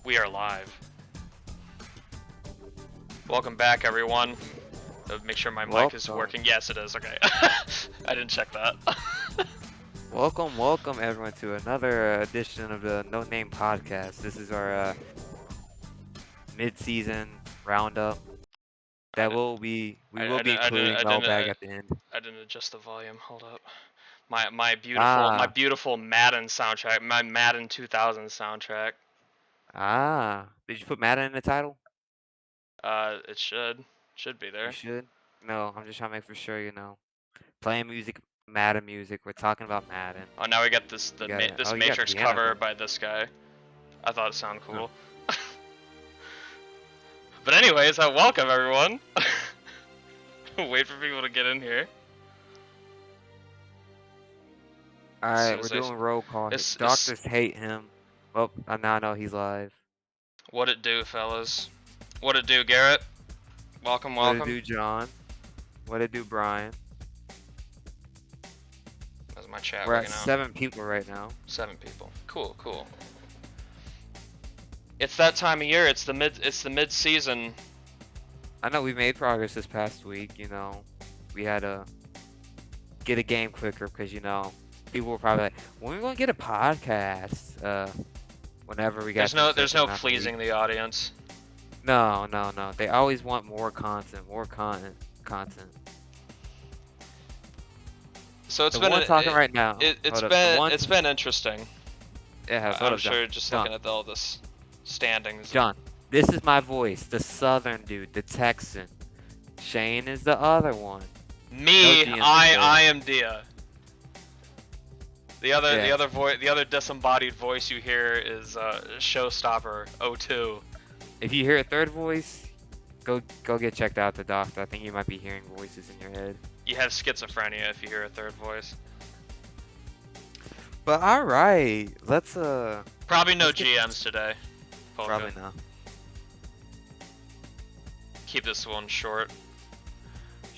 We are live. Welcome back, everyone. Make sure my mic is working. Yes, it is. Okay. I didn't check that. Welcome everyone to another edition of the No Name Podcast. This is our mid-season roundup that we will be including Mailbag at the end. I didn't adjust the volume. Hold up. My beautiful Madden soundtrack. My Madden 2000 soundtrack. Did you put Madden in the title? It should be there. You should. No, I'm just trying to make for sure. Playing music, Madden music. We're talking about Madden. Oh, now we got this Matrix cover by this guy. I thought it sounded cool. But anyways, welcome everyone. Wait for people to get in here. Alright, we're doing roll call. Doctors hate him. Well, now I know he's live. What it do, fellas? What it do, Garrett? Welcome. What it do, John? What it do, Brian? That's my chat. We're at 7 people right now. 7 people. Cool. It's that time of year. It's the mid-season. I know we made progress this past week. We had to get a game quicker because people were probably like, "When are we gonna get a podcast?" Whenever we got there's no pleasing the audience. No. They always want more content. So it's right now. It's been interesting. Yeah, I'm sure just looking at all this standings. John, this is my voice, the Southern dude, the Texan. Shane is the other one. Me, I am Dia. The other disembodied voice you hear is Showstopper 02. If you hear a third voice, go get checked out at the doctor. I think you might be hearing voices in your head. You have schizophrenia if you hear a third voice. But alright, let's probably no GMs today. Polka. Probably not. Keep this one short.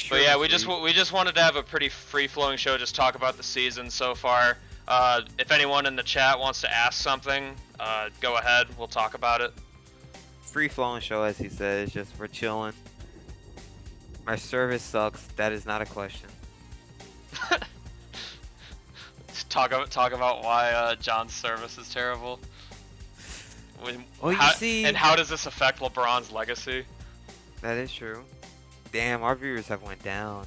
But yeah, we just wanted to have a pretty free-flowing show, just talk about the season so far. If anyone in the chat wants to ask something, go ahead. We'll talk about it. Free-flowing show, as he said, is just we're chilling. My service sucks. That is not a question. Talk about why John's service is terrible. And how does this affect LeBron's legacy? That is true. Damn, our viewers have went down.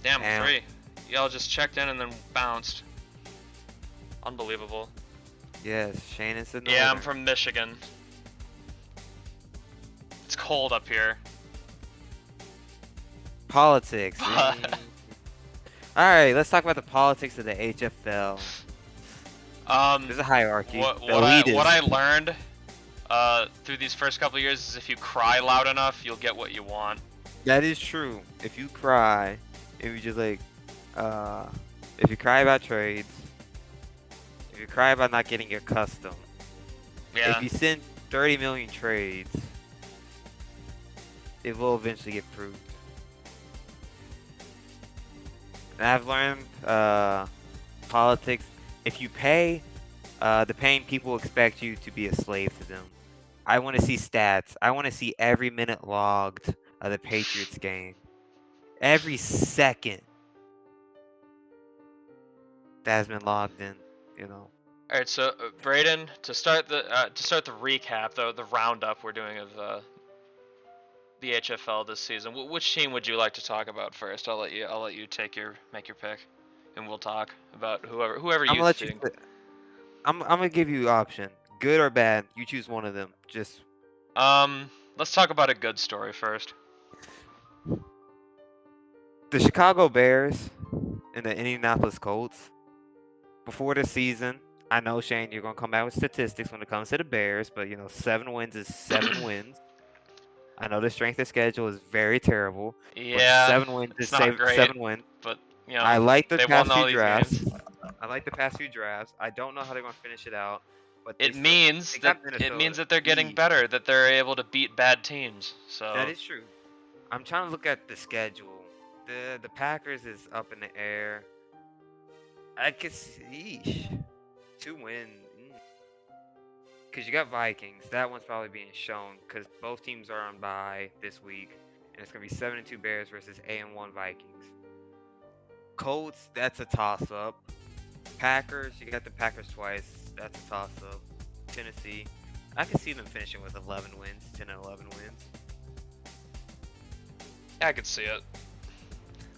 Damn. 3. Y'all just checked in and then bounced. Unbelievable. Yes, Shane is the northern. Yeah, I'm from Michigan. It's cold up here. Politics. Alright, let's talk about the politics of the HFL. There's a hierarchy. What I learned through these first couple of years is if you cry loud enough, you'll get what you want. That is true. If you cry, if you just if you cry about trades, if you cry about not getting your custom, if you send 30 million trades, it will eventually get proved. And I've learned politics. If you pay, the paying people expect you to be a slave to them. I want to see stats. I want to see every minute logged of the Patriots game. Every second that has been logged in, All right, so Braden, to start the recap, the roundup we're doing of the HFL this season. Which team would you like to talk about first? I'll let you make your pick, and we'll talk about whoever you think. I'm gonna give you option, good or bad. You choose one of them. Just let's talk about a good story first. The Chicago Bears and the Indianapolis Colts. Before the season, I know, Shane, you're gonna come out with statistics when it comes to the Bears, but 7 wins is 7 wins. I know the strength of schedule is very terrible. Yeah, 7 wins is 7 wins. But I like the past few drafts. Games. I like the past few drafts. I don't know how they're gonna finish it out, but it means that they're getting better, that they're able to beat bad teams. So that is true. I'm trying to look at the schedule. The Packers is up in the air. I could see 2 wins. because you got Vikings. That one's probably being shown because both teams are on bye this week, and it's gonna be 7-2 Bears versus 8-1 Vikings. Colts, that's a toss-up. Packers, you got the Packers twice. That's a toss-up. Tennessee, I can see them finishing with 11 wins, 10 and 11 wins. I could see it.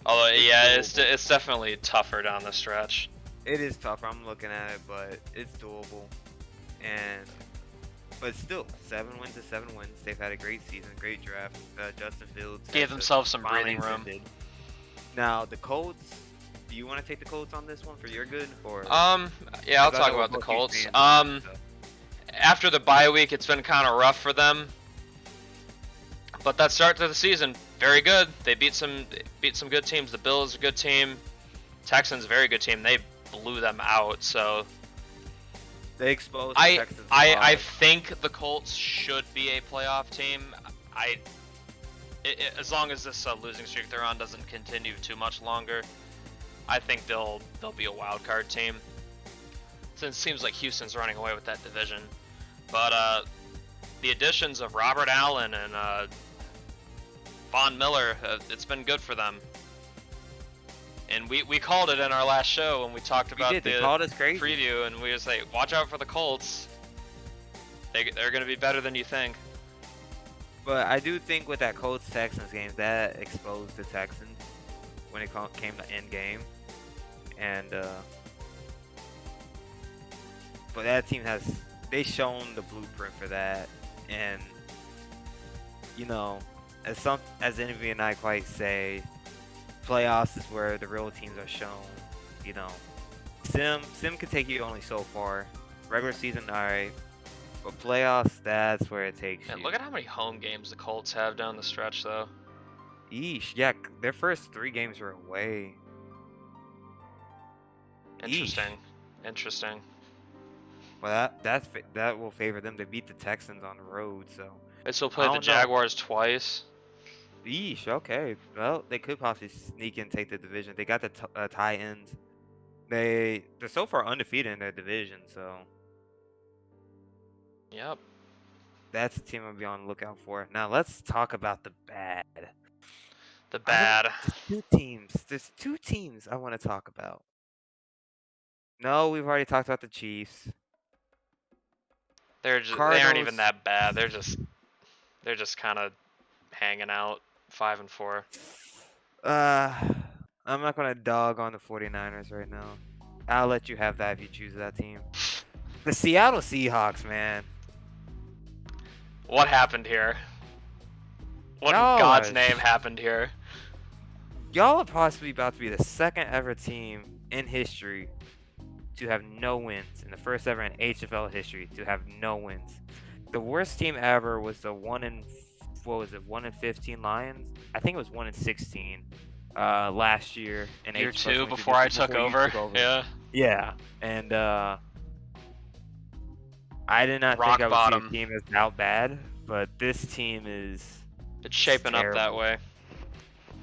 Although, yeah, it's definitely tougher down the stretch. It is tougher. I'm looking at it, but it's doable. But still, 7 wins is 7 wins. They've had a great season, great draft. Justin Fields gave themselves some breathing room. Now the Colts. Do you want to take the Colts on this one for your good, or? Yeah, I'll talk about the Colts. After the bye week, it's been kind of rough for them. But that start to the season, very good. They beat some good teams. The Bills a good team. Texans a very good team. They blew them out. So they exposed the Texans. I think the Colts should be a playoff team. As long as this losing streak they're on doesn't continue too much longer, I think they'll be a wild card team. Since it seems like Houston's running away with that division. But the additions of Robert Allen and Von Miller, it's been good for them. And we called it in our last show when we talked about the preview, and we was like, watch out for the Colts. They're going to be better than you think. But I do think with that Colts-Texans game, that exposed the Texans when it came to end game. And but that team they've shown the blueprint for that. And you know, as Envy and I quite say, playoffs is where the real teams are shown. You know, Sim can take you only so far. Regular season, alright. But playoffs, that's where it takes you. Look at how many home games the Colts have down the stretch, though. Eesh, yeah, their first 3 games were away. Interesting. Well, that will favor them. They beat the Texans on the road, so. They still played the Jaguars twice. Eesh, okay. Well, they could possibly sneak in and take the division. They got the tie-ins. They're so far undefeated in their division, so. Yep. That's the team I'll be on the lookout for. Now let's talk about the bad. The bad. There's 2 teams I want to talk about. No, we've already talked about the Chiefs. They aren't even that bad. They're just kind of hanging out, 5-4. I'm not gonna dog on the 49ers right now. I'll let you have that if you choose that team. The Seattle Seahawks, man. What happened here? What in God's name happened here? Y'all are possibly about to be the second ever team in history to have no wins. In the first ever in HFL history to have no wins. The worst team ever was the 1-15 Lions? I think it was 1-16 last year in Year 2 before I took over. Yeah. Yeah. And I did not think I would see a team as out bad, but this team is shaping up that way.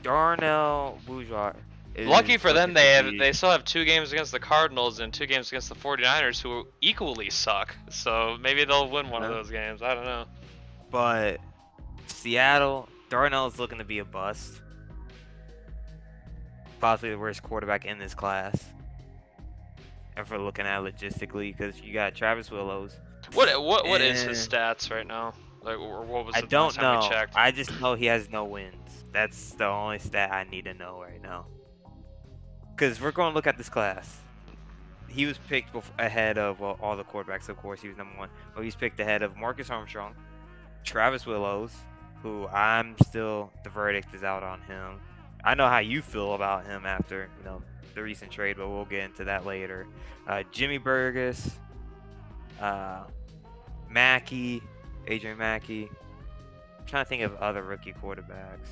Darnell Bourgeois. Lucky for them, they still have 2 games against the Cardinals and 2 games against the 49ers, who equally suck. So maybe they'll win one of those games. I don't know. But Seattle, Darnell is looking to be a bust. Possibly the worst quarterback in this class. And for looking at logistically, because you got Travis Willows. What is his stats right now? Like, or what was the last time we checked? I just know he has no wins. That's the only stat I need to know right now. Because we're going to look at this class. He was picked ahead of all the quarterbacks, of course. He was number 1. But he's picked ahead of Marcus Armstrong, Travis Willows, who the verdict is out on him. I know how you feel about him after, the recent trade, but we'll get into that later. Jimmy Burgess, Adrian Mackey. I'm trying to think of other rookie quarterbacks.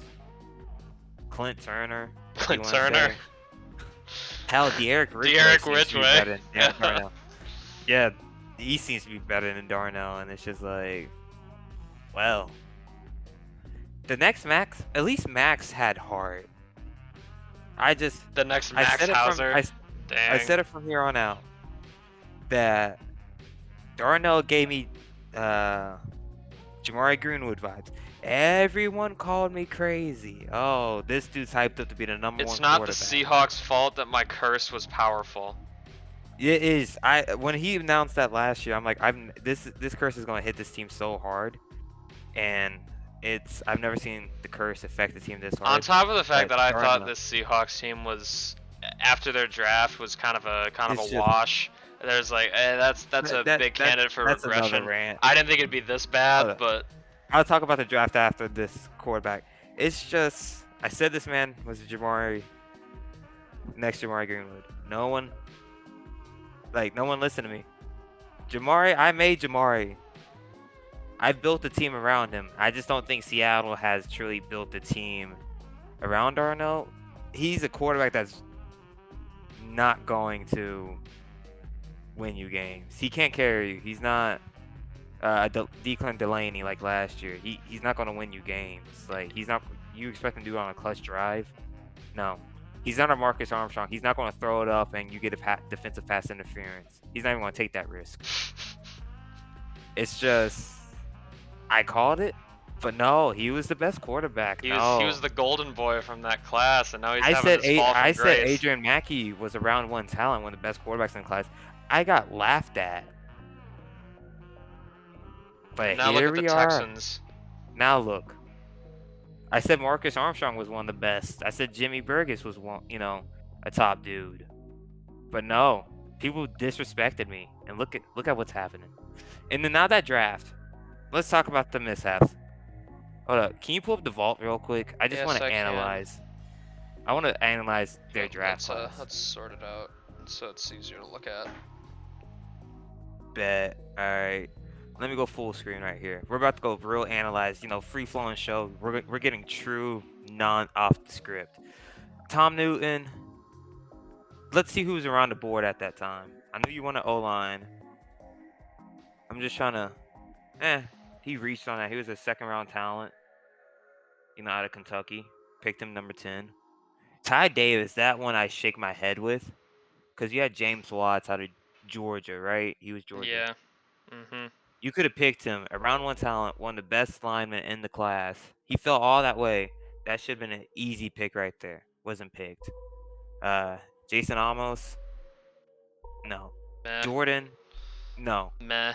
Clint Turner. Hell, De'Aaron Ridgeway. Yeah, he seems to be better than Darnell, and it's just like, well, the next Max, at least Max had heart. The next Max Hauser. I said it from here on out that Darnell gave me Jamari Greenwood vibes. Everyone called me crazy. Oh, this dude's hyped up to be the number It's one not the quarterback. Seahawks' fault that my curse was powerful. It is. When he announced that last year, I'm like, this curse is gonna hit this team so hard, and I've never seen the curse affect the team this On hard. top of the fact But that I starting thought to, this Seahawks team was, after their draft, was kind of a it's just wash. There's like, that's a big candidate for that's another regression. rant. I didn't think it'd be this bad, Hold up. but I'll talk about the draft after this quarterback. It's just I said this man was next Jamari Greenwood. No one listened to me. I made Jamari. I built the team around him. I just don't think Seattle has truly built the team around Darnold. He's a quarterback that's not going to win you games. He can't carry you. He's not Declan Delaney like last year. He's not going to win you games. Like he's not. You expect him to do it on a clutch drive? No. He's not a Marcus Armstrong. He's not going to throw it up and you get a defensive pass interference. He's not even going to take that risk. It's just I called it, but no, he was the best quarterback. he No. was the golden boy from that class, and now he's I having said his fall from I said grace. Adrian Mackey was a round one talent, one of the best quarterbacks in the class. I got laughed at. But And now look here at the we are. Texans. Now look. I said Marcus Armstrong was one of the best. I said Jimmy Burgess was one, a top dude. But no, people disrespected me. And look at what's happening. And then now that draft, let's talk about the mishaps. Hold up, can you pull up the vault real quick? I just Yes, want to I can. analyze. I want to analyze their draft class. Let's sort it out so it's easier to look at. Bet. All right. Let me go full screen right here. We're about to go real analyze, free flowing show. We're getting true non off the script. Tom Newton. Let's see who's around the board at that time. I know you want an O line. I'm just trying to. He reached on that. He was a second round talent. Out of Kentucky. Picked him number 10. Ty Davis. That one I shake my head with, because you had James Watts out of Georgia, right? He was Georgia. Yeah. Mhm. You could have picked him, a round one talent, one of the best linemen in the class. He fell all that way. That should have been an easy pick right there. Wasn't picked. Jason Amos, no. Meh. Jordan, no. Meh.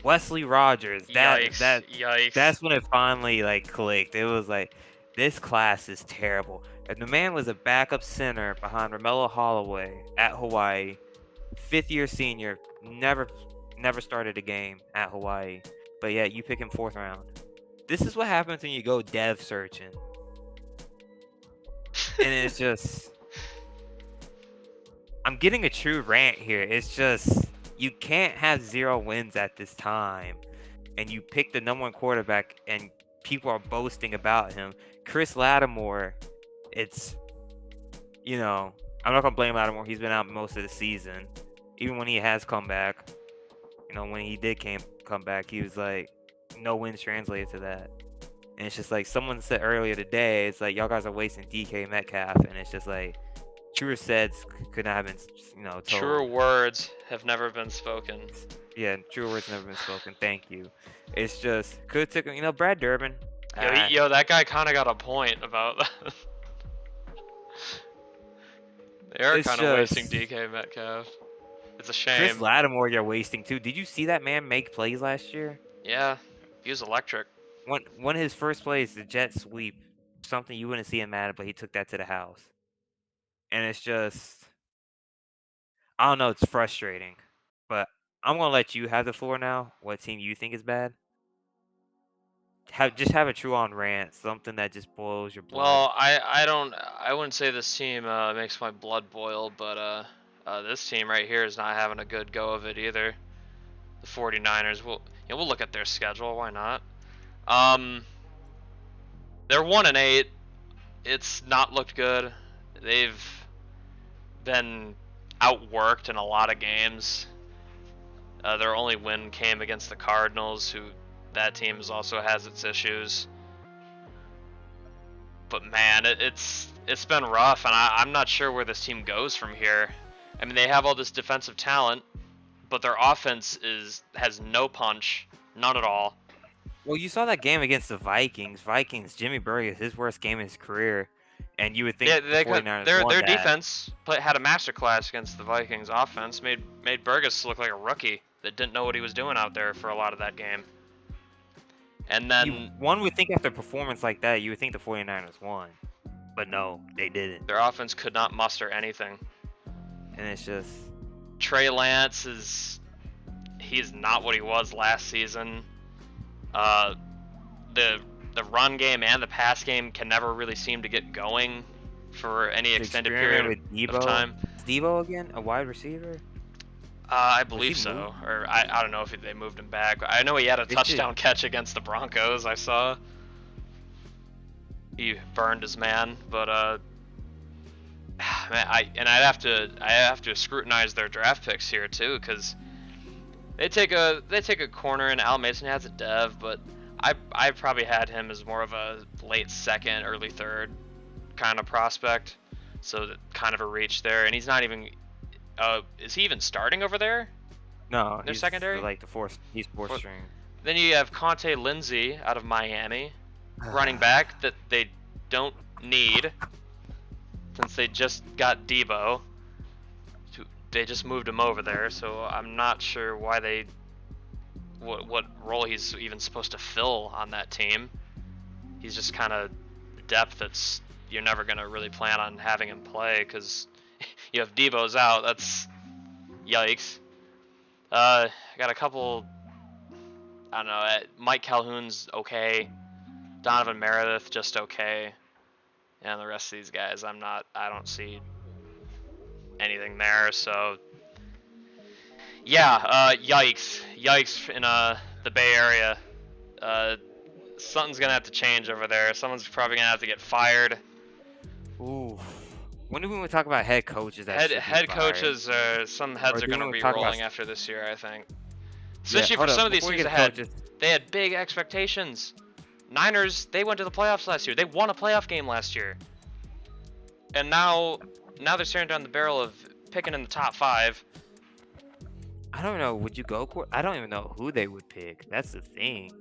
Wesley Rogers, Yikes. that's when it finally clicked. It was like, this class is terrible. And the man was a backup center behind Romello Holloway at Hawaii, 5th-year senior, never started a game at Hawaii. But yeah, you pick him 4th round. This is what happens when you go dev searching. And it's just, I'm getting a true rant here. It's just, you can't have 0 wins at this time. And you pick the number 1 quarterback and people are boasting about him. Chris Lattimore, it's, I'm not going to blame Lattimore. He's been out most of the season. Even when he has come back, when he did come back, he was like, no wins translated to that. And it's just like someone said earlier today, it's like, y'all guys are wasting DK Metcalf. And it's just like, truer said could not have been, told. Truer words have never been spoken. Yeah, truer words never been spoken. Thank you. It's just, could have took, Brad Durbin. Yo, that guy kind of got a point about that. They are kind of wasting DK Metcalf. It's a shame. Chris Lattimore, you're wasting too. Did you see that man make plays last year? Yeah, he was electric. One of his first plays, the jet sweep, something you wouldn't see in Madden, but he took that to the house. And it's just, I don't know, it's frustrating. But I'm gonna let you have the floor now. What team you think is bad? Have a true on rant, something that just boils your blood. Well, I wouldn't say this team makes my blood boil, but this team right here is not having a good go of it either. The 49ers, we'll look at their schedule. Why not? They're 1-8. It's not looked good. They've been outworked in a lot of games. Their only win came against the Cardinals, who that team also has its issues. But man, it's been rough, and I'm not sure where this team goes from here. I mean, they have all this defensive talent, but their offense has no punch, none at all. Well, you saw that game against the Vikings. Jimmy Burgess, his worst game in his career. And you would think Yeah, the 49ers won their that. defense had a masterclass against the Vikings offense. Made Burgess look like a rookie that didn't know what he was doing out there for a lot of that game. And then One would think after a performance like that, you would think the 49ers won. But no, they didn't. their offense could not muster anything. And it's just... Trey Lance he's not what he was last season. The run game and the pass game can never really seem to get going for any extended period of time. Is Debo again a wide receiver? I believe so. Or I don't know if they moved him back. I know he had a touchdown catch against the Broncos. I saw. He burned his man, but I'd have to scrutinize their draft picks here too, because they take a corner, and Al Mason has a dev, but I probably had him as more of a late second, early third kind of prospect, so that kind of a reach there. And he's not even. Is he even starting over there? No, Their secondary. Like he's fourth string. Then you have Conte Lindsey out of Miami, running back that they don't need, since they just got Debo. They just moved him over there, so I'm not sure why what role he's even supposed to fill on that team. He's just kind of depth that's you're never gonna really plan on having him play, because you have Debo's out. That's yikes. I got a couple. I don't know. Mike Calhoun's okay. Donovan Meredith just okay. And the rest of these guys, I don't see anything there. So yeah, yikes in the Bay Area. Something's gonna have to change over there. Someone's probably gonna have to get fired. Ooh. When do we talk about head coaches? Head coaches, some heads are gonna be rolling after this year, I think. Especially for some of these teams they had big expectations. Niners, they went to the playoffs last year. They won a playoff game last year. And now they're staring down the barrel of picking in the top 5. I don't know. Would you go? I don't even know who they would pick. That's the thing.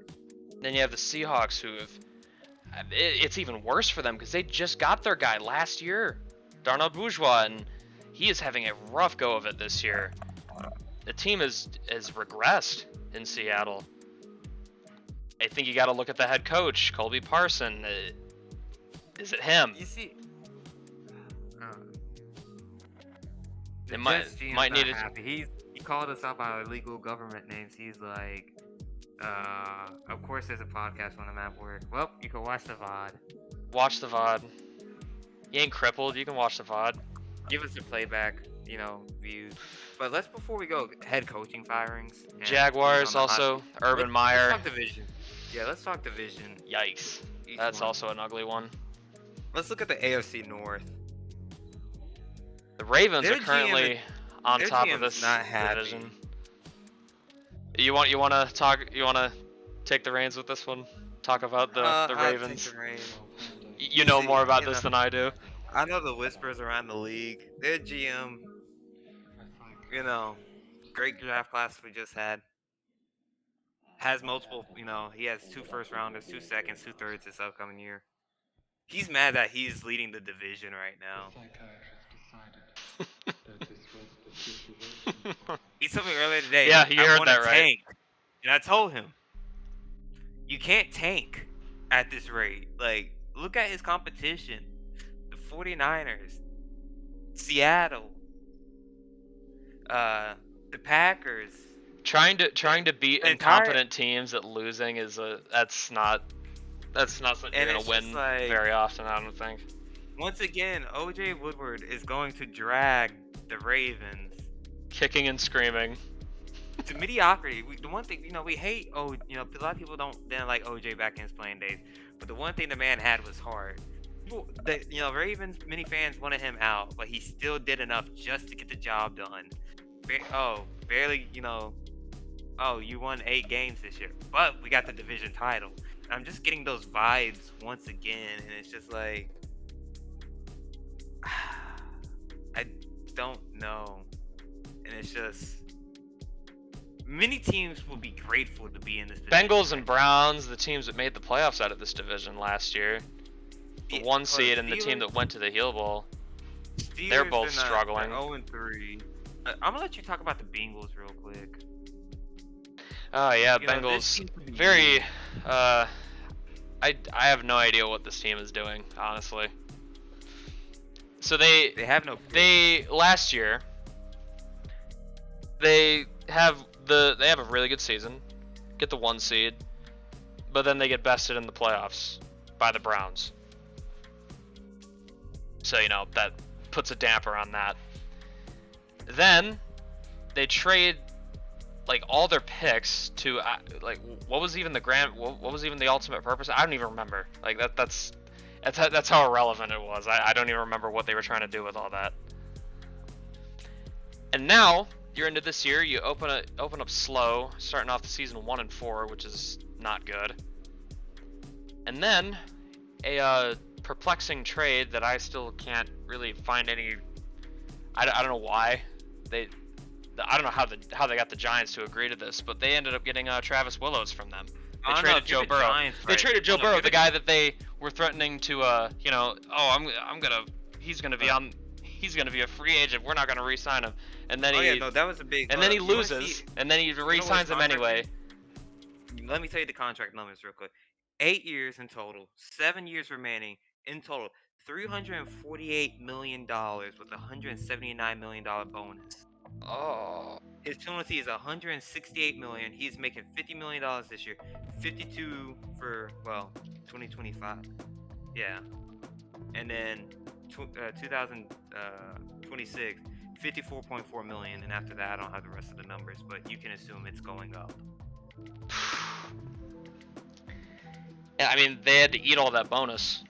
Then you have the Seahawks, who it's even worse for them because they just got their guy last year, Darnell Bourgeois, and he is having a rough go of it this year. The team has regressed in Seattle. I think you got to look at the head coach, Colby Parson. Is it him? You see, it might need it. He called us out by illegal government names. He's like, of course there's a podcast on the map work. Well, you can watch the VOD. Watch the VOD. You ain't crippled. You can watch the VOD. Give us the playback, views. But before we go, head coaching firings. Jaguars also, Urban Meyer. Let's talk division. Yeah, let's talk division. Yikes. That's also an ugly one. Let's look at the AFC North. The Ravens are currently on top of this division. You want to take the reins with this one? Talk about the Ravens. Take the reins. You know more about this than I do. I know the whispers around the league. Their GM, great draft class we just had. Has multiple, he has 2 first rounders, 2 seconds, 2 thirds this upcoming year. He's mad that he's leading the division right now. He told me earlier today. Yeah, you heard that right. Tank. And I told him, you can't tank at this rate. Like, look at his competition. The 49ers, Seattle, the Packers. Trying to beat incompetent teams at losing that's not something you're gonna win very often, I don't think. Once again, OJ Woodward is going to drag the Ravens, kicking and screaming, to mediocrity. The one thing, we hate. A lot of people didn't like OJ back in his playing days, but the one thing the man had was heart. Ravens, many fans wanted him out, but he still did enough just to get the job done. Barely, you won 8 games this year, but we got the division title. I'm just getting those vibes once again, and it's just like, I don't know, and it's just, Many teams will be grateful to be in this position. Bengals and Browns, the teams that made the playoffs out of this division last year. The one seed and the team that went to the Heel Bowl. They're both struggling. They're 0-3. I'm gonna let you talk about the Bengals real quick. Oh yeah, Bengals. Very. I have no idea what this team is doing, honestly. So they have no. Last year. They have a really good season, get the 1 seed, but then they get bested in the playoffs by the Browns. So that puts a damper on that. Then they trade like all their picks to like what was even the ultimate purpose? I don't even remember. Like that's how irrelevant it was. I don't even remember what they were trying to do with all that. And now you're into this year. You open up slow, starting off the season 1-4, which is not good. And then a perplexing trade that I still can't really find any. I don't know why I don't know how they got the Giants to agree to this, but they ended up getting Travis Willows from them. They traded Joe Burrow. They traded Joe Burrow, the guy that they were threatening to, he's gonna be a free agent. We're not gonna re-sign him. And then that was a big. And then he loses, and then he re-signs him anyway. Let me tell you the contract numbers real quick. 8 years in total, 7 years remaining in total. $348 million with $179 million bonus. Oh. His penalty is $168 million. He's making $50 million this year, 52 for 2025. Yeah, and then 2026, 54.4 million, and after that, I don't have the rest of the numbers, but you can assume it's going up. Yeah, I mean they had to eat all that bonus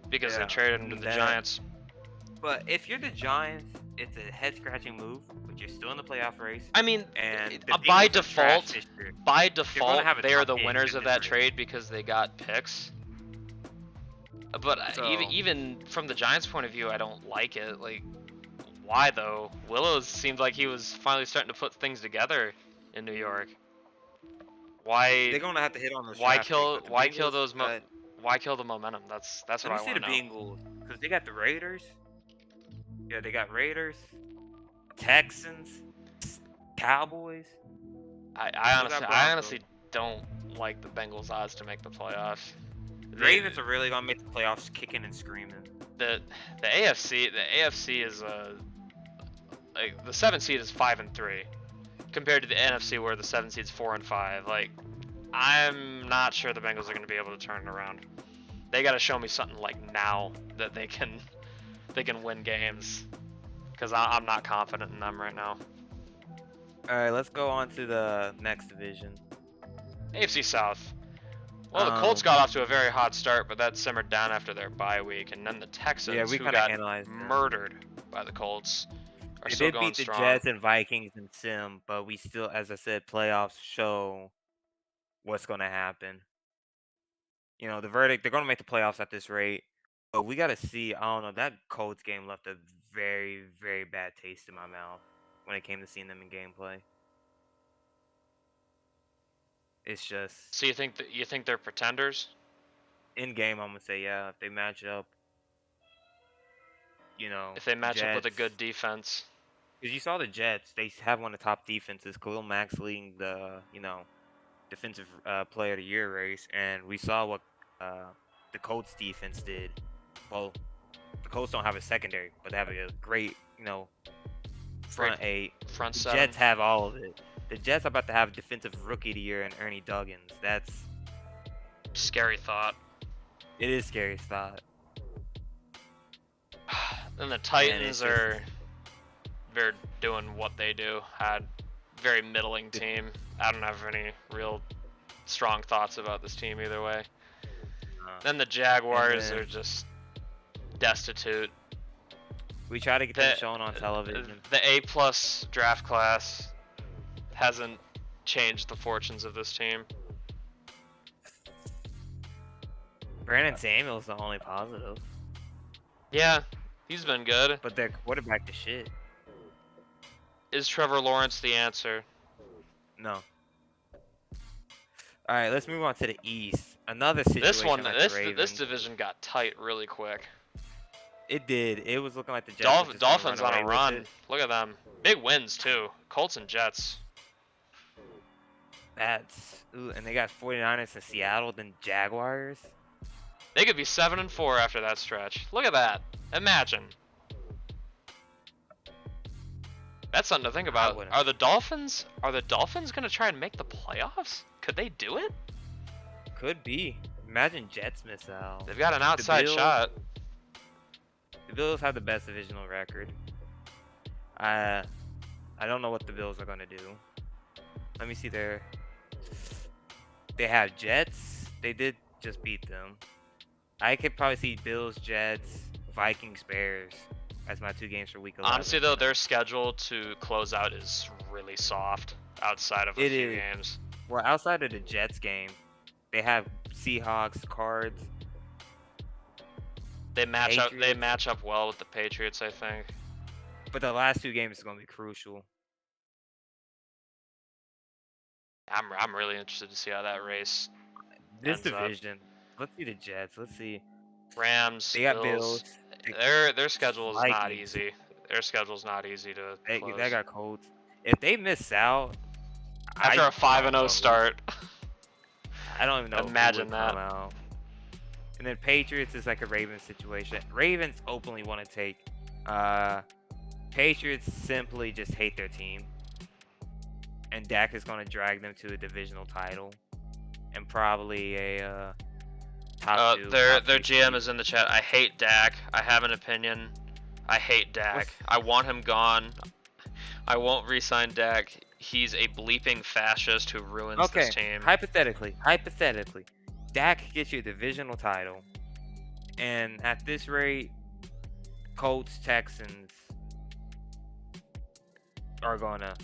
because they traded him to the Giants. But if you're the Giants, it's a head-scratching move, but you're still in the playoff race. I mean, and by default, they are the winners of that trade because they got picks. But even from the Giants' point of view, I don't like it. Like, why though? Willows seemed like he was finally starting to put things together in New York. Why? They're gonna have to hit on those. Why kill the momentum? That's what I want to know. Let me see the Bengals, because they got the Raiders. Yeah, they got Raiders, Texans, Cowboys. I honestly don't like the Bengals' odds to make the playoffs. The Ravens are really gonna make the playoffs, kicking and screaming. The AFC is like the 7 seed is 5-3, compared to the NFC where the 7 seed's 4-5. Like, I'm not sure the Bengals are gonna be able to turn it around. They gotta show me something like now that they can win games, because I'm not confident in them right now. All right, let's go on to the next division. AFC South. Well, the Colts got off to a very hot start, but that simmered down after their bye week, and then the Texans, who got murdered by the Colts, are still going strong. They beat the Jets and Vikings in Sim, but we still, as I said, playoffs show what's going to happen. The verdict, they're going to make the playoffs at this rate, but we got to see. I don't know, that Colts game left a very, very bad taste in my mouth when it came to seeing them in gameplay. It's just. So you think they're pretenders? In game, I'm gonna say yeah. If they match up, if they match up with a good defense. Because you saw the Jets, they have one of the top defenses. Khalil Mack's leading the defensive player of the year race, and we saw what the Colts defense did. Well, the Colts don't have a secondary, but they have a great front eight. Front the seven. Jets have all of it. The Jets are about to have defensive rookie of the year and Ernie Duggins. That's scary thought. It is scary thought. Then the Titans they're doing what they do. Had very middling team. I don't have any real strong thoughts about this team either way. Then the Jaguars are just destitute. We try to get them shown on television. The A+ draft class hasn't changed the fortunes of this team. Brandon Samuel's the only positive. Yeah, he's been good. But their quarterback is shit. Is Trevor Lawrence the answer? No. All right, let's move on to the East. Another situation like the Ravens. This division got tight really quick. It did. It was looking like the Jets were just gonna run Dolphins on away a with run. it. Look at them. Big wins too. Colts and Jets. And they got 49ers in Seattle, then Jaguars. They could be 7-4 after that stretch. Look at that. Imagine. That's something to think about. Are the Dolphins gonna try and make the playoffs? Could they do it? Could be. Imagine Jets miss out. They've got an outside shot. The Bills have the best divisional record. I don't know what the Bills are gonna do. Let me see there. They have Jets. They did just beat them. I could probably see Bills, Jets, Vikings, Bears as my 2 games for week 11. Honestly, though, their schedule to close out is really soft outside of a few games. Well, outside of the Jets game, they have Seahawks, Cards. They match up. They match up well with the Patriots, I think. But the last 2 games is going to be crucial. I'm really interested to see how that race. This division. Let's see the Jets. Let's see. Rams. They got Bills. Their schedule is not easy. Their schedule's not easy to close. They got Colts. If they miss out after a 5-0 start, I don't even know. Imagine who would come out. And then Patriots is like a Ravens situation. Ravens openly want to take. Patriots simply just hate their team. And Dak is going to drag them to a divisional title. And probably a top 2. Their GM is in the chat. I hate Dak. I have an opinion. I hate Dak. I want him gone. I won't re-sign Dak. He's a bleeping fascist who ruins this team. Hypothetically, Dak gets you a divisional title, and at this rate, Colts, Texans are gonna.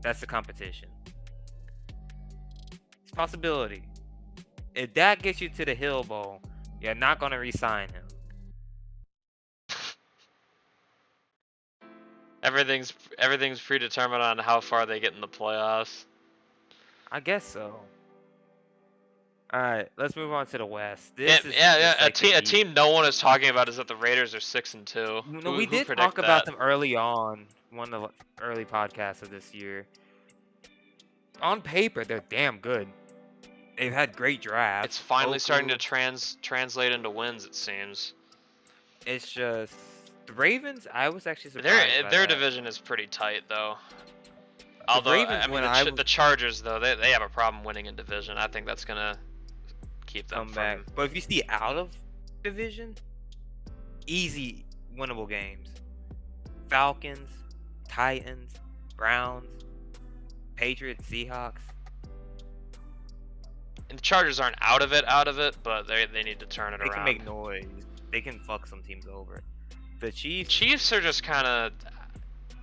That's the competition. It's a possibility. If Dak gets you to the Hill Bowl, you're not gonna re-sign him. Everything's predetermined on how far they get in the playoffs. I guess so. All right, let's move on to the West. A team no one is talking about is that the Raiders are 6-2. No, we did talk about them early on, one of the early podcasts of this year. On paper, they're damn good. They've had great drafts. It's finally starting to translate into wins, it seems. It's just the Ravens. I was actually surprised. Their division is pretty tight, though. Although the Chargers, though, they have a problem winning in division. I think that's gonna keep them come back. But if you see out of division, easy winnable games. Falcons, Titans, Browns, Patriots, Seahawks. And the Chargers aren't out of it, but they need to turn it around. They can make noise. They can fuck some teams over. The Chiefs are just kind of.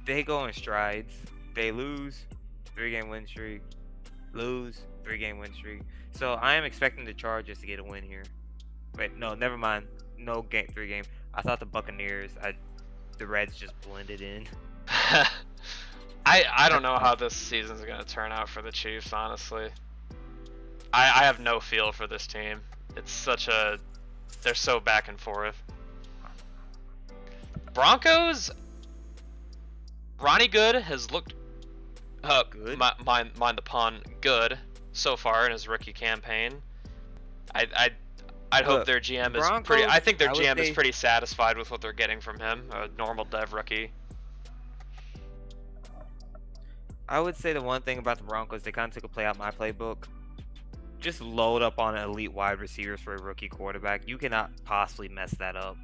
They go in strides. They lose, 3-game win streak. Lose, 3-game win streak. So I am expecting the Chargers to get a win here. Wait, no, never mind. No 3-game. I thought the Buccaneers. The Reds just blended in. I don't know how this season's gonna turn out for the Chiefs, honestly. I have no feel for this team. It's such a. They're so back and forth. Broncos. Ronnie Good has looked. Good. Mind the pun. Good so far in his rookie campaign. I'd hope their GM is pretty. I think their GM is pretty satisfied with what they're getting from him. A normal dev rookie. I would say the one thing about the Broncos, they kind of took a play out my playbook. Just load up on elite wide receivers for a rookie quarterback. You cannot possibly mess that up.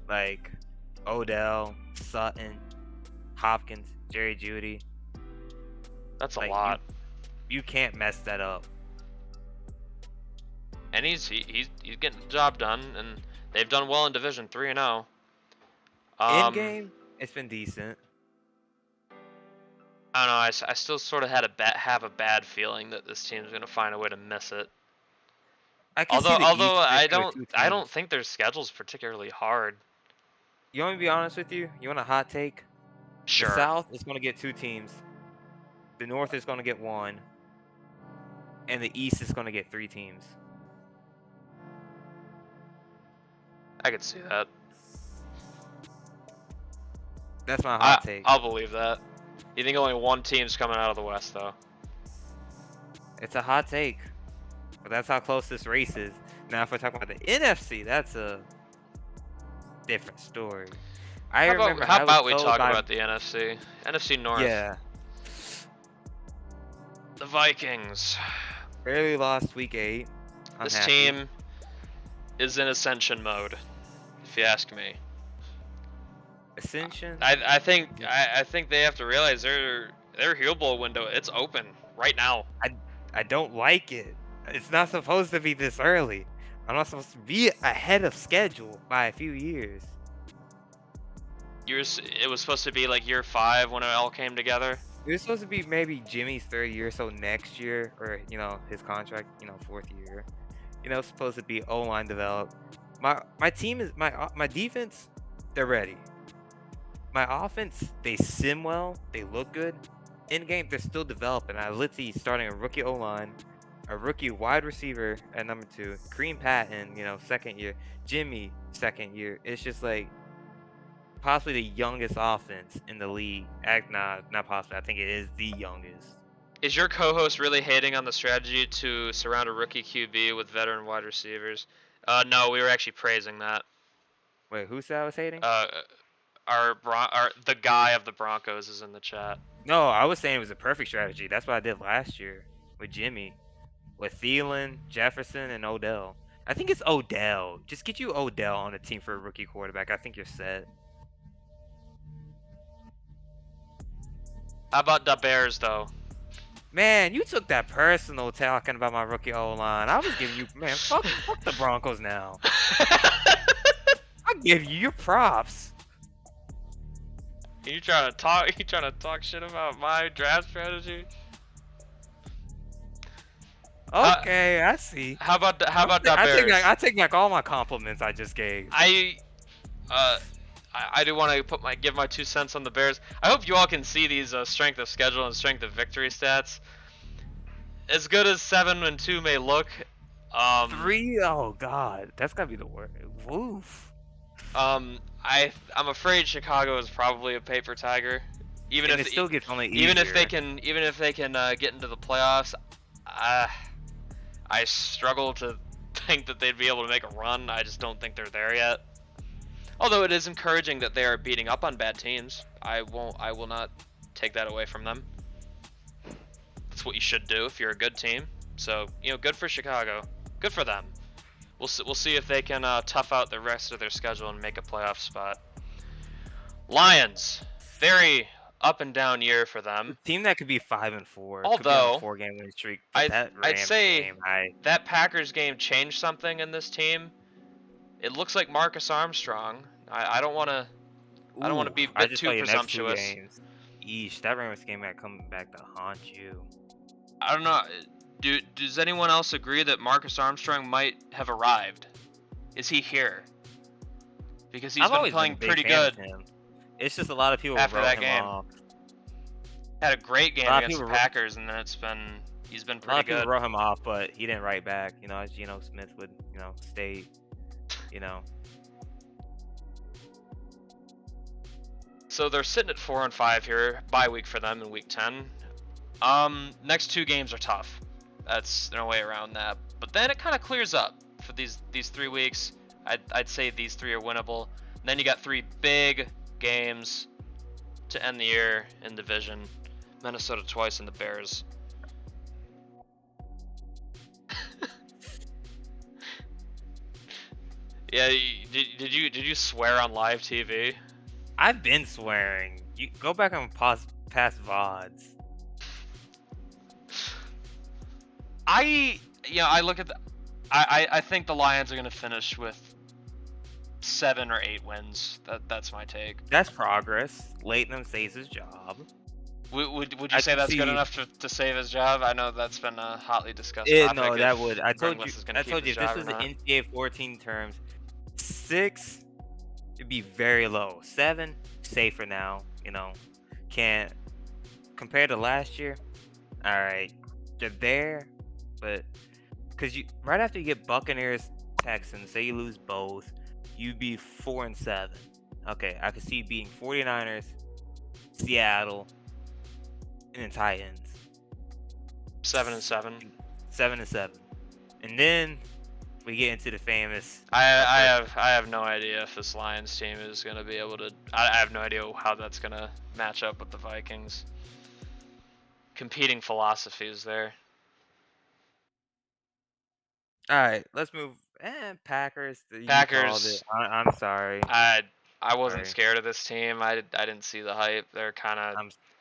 Like Odell, Sutton, Hopkins, Jerry Jeudy. That's a lot. You can't mess that up. And he's getting the job done, and they've done well in Division 3-0. In game, it's been decent. I don't know. I still sort of have a bad feeling that this team's gonna find a way to miss it. Although I don't think their schedule's particularly hard. You want me to be honest with you? You want a hot take? Sure. The South is going to get 2 teams. The North is going to get 1. And the East is going to get 3 teams. I could see that. That's my hot take. I'll believe that. You think only 1 team's coming out of the West, though? It's a hot take. But that's how close this race is. Now, if we're talking about the NFC, that's a different story. How about we talk about the NFC? NFC North. Yeah. The Vikings. Barely lost week 8. This team is in ascension mode, if you ask me. Ascension? I think they have to realize their heel bowl window, it's open right now. I don't like it. It's not supposed to be this early. I'm not supposed to be ahead of schedule by a few years. It was supposed to be like year 5 when it all came together. It was supposed to be maybe Jimmy's 3rd year, so next year, or his contract, 4th year. It's supposed to be O-line developed. My team is my defense, they're ready. My offense, they sim well, they look good. In game, they're still developing. I literally starting a rookie O-line, a rookie wide receiver at number 2, Kareem Patton, 2nd year, Jimmy 2nd year. It's just like possibly the youngest offense in the league. Not possibly. I think it is the youngest. Is your co-host really hating on the strategy to surround a rookie QB with veteran wide receivers? No, we were actually praising that. Wait, who said I was hating? The guy of the Broncos is in the chat. No, I was saying it was a perfect strategy. That's what I did last year with Jimmy, with Thielen, Jefferson, and Odell. I think it's Odell. Just get you Odell on a team for a rookie quarterback. I think you're set. How about the Bears, though? Man, you took that personal talking about my rookie O-line. I was giving you, man, fuck the Broncos now. I give you your props. You trying to talk shit about my draft strategy? Okay, I see. How about the Bears? I take back all my compliments I just gave. I do want to give my 2 cents on the Bears. I hope you all can see these strength of schedule and strength of victory stats. As good as 7-2 may look, 3. Oh God, that's gotta be the worst. Woof. I'm afraid Chicago is probably a paper tiger. Even if it still gets only easier. even if they can get into the playoffs, I struggle to think that they'd be able to make a run. I just don't think they're there yet. Although it is encouraging that they are beating up on bad teams. I will not take that away from them. That's what you should do if you're a good team. So, good for Chicago. Good for them. We'll see if they can tough out the rest of their schedule and make a playoff spot. Lions, very up and down year for them. A team that could be 5-4. Although, 4-game win streak. I'd say that Packers game changed something in this team. It looks like Marcus Armstrong. I don't want to be a bit too presumptuous. Eesh, that Rams game might come back to haunt you. I don't know. Does anyone else agree that Marcus Armstrong might have arrived? Is he here? Because he's been playing pretty good. It's just a lot of people after that game. Off. Had a great game against the Packers, and then he's been pretty good. A lot of people wrote him off, but he didn't write back. As Geno Smith would, stay. So they're sitting at 4-5 here, bye week for them in week 10. Next 2 games are tough. That's no way around that. But then it kind of clears up for these 3 weeks. I'd say these 3 are winnable. And then you got 3 big games to end the year in division. Minnesota twice and the Bears. Yeah, did you swear on live TV? I've been swearing. You go back on past VODs. I look at I think the Lions are gonna finish with 7 or 8 wins. That's my take. That's progress. Latham saves his job. Would you say that's good enough to save his job? I know that's been a hotly discussed topic. No, that would. I told you. If this was the NCAA 14 terms, 6 it'd be very low. 7 safer now. can't compared to last year. All right, they're there, but because you right after you get Buccaneers, Texans, say you lose both, you'd be 4-7. Okay, I could see you beating 49ers, Seattle, and then Titans. 7-7. 7-7, and then we get into the famous. I have no idea if this Lions team is gonna be able to. I have no idea how that's gonna match up with the Vikings. Competing philosophies there. All right, let's move. Packers. You called it. Packers. I'm sorry. I wasn't Sorry. scared of this team. I didn't see the hype. They're kind of.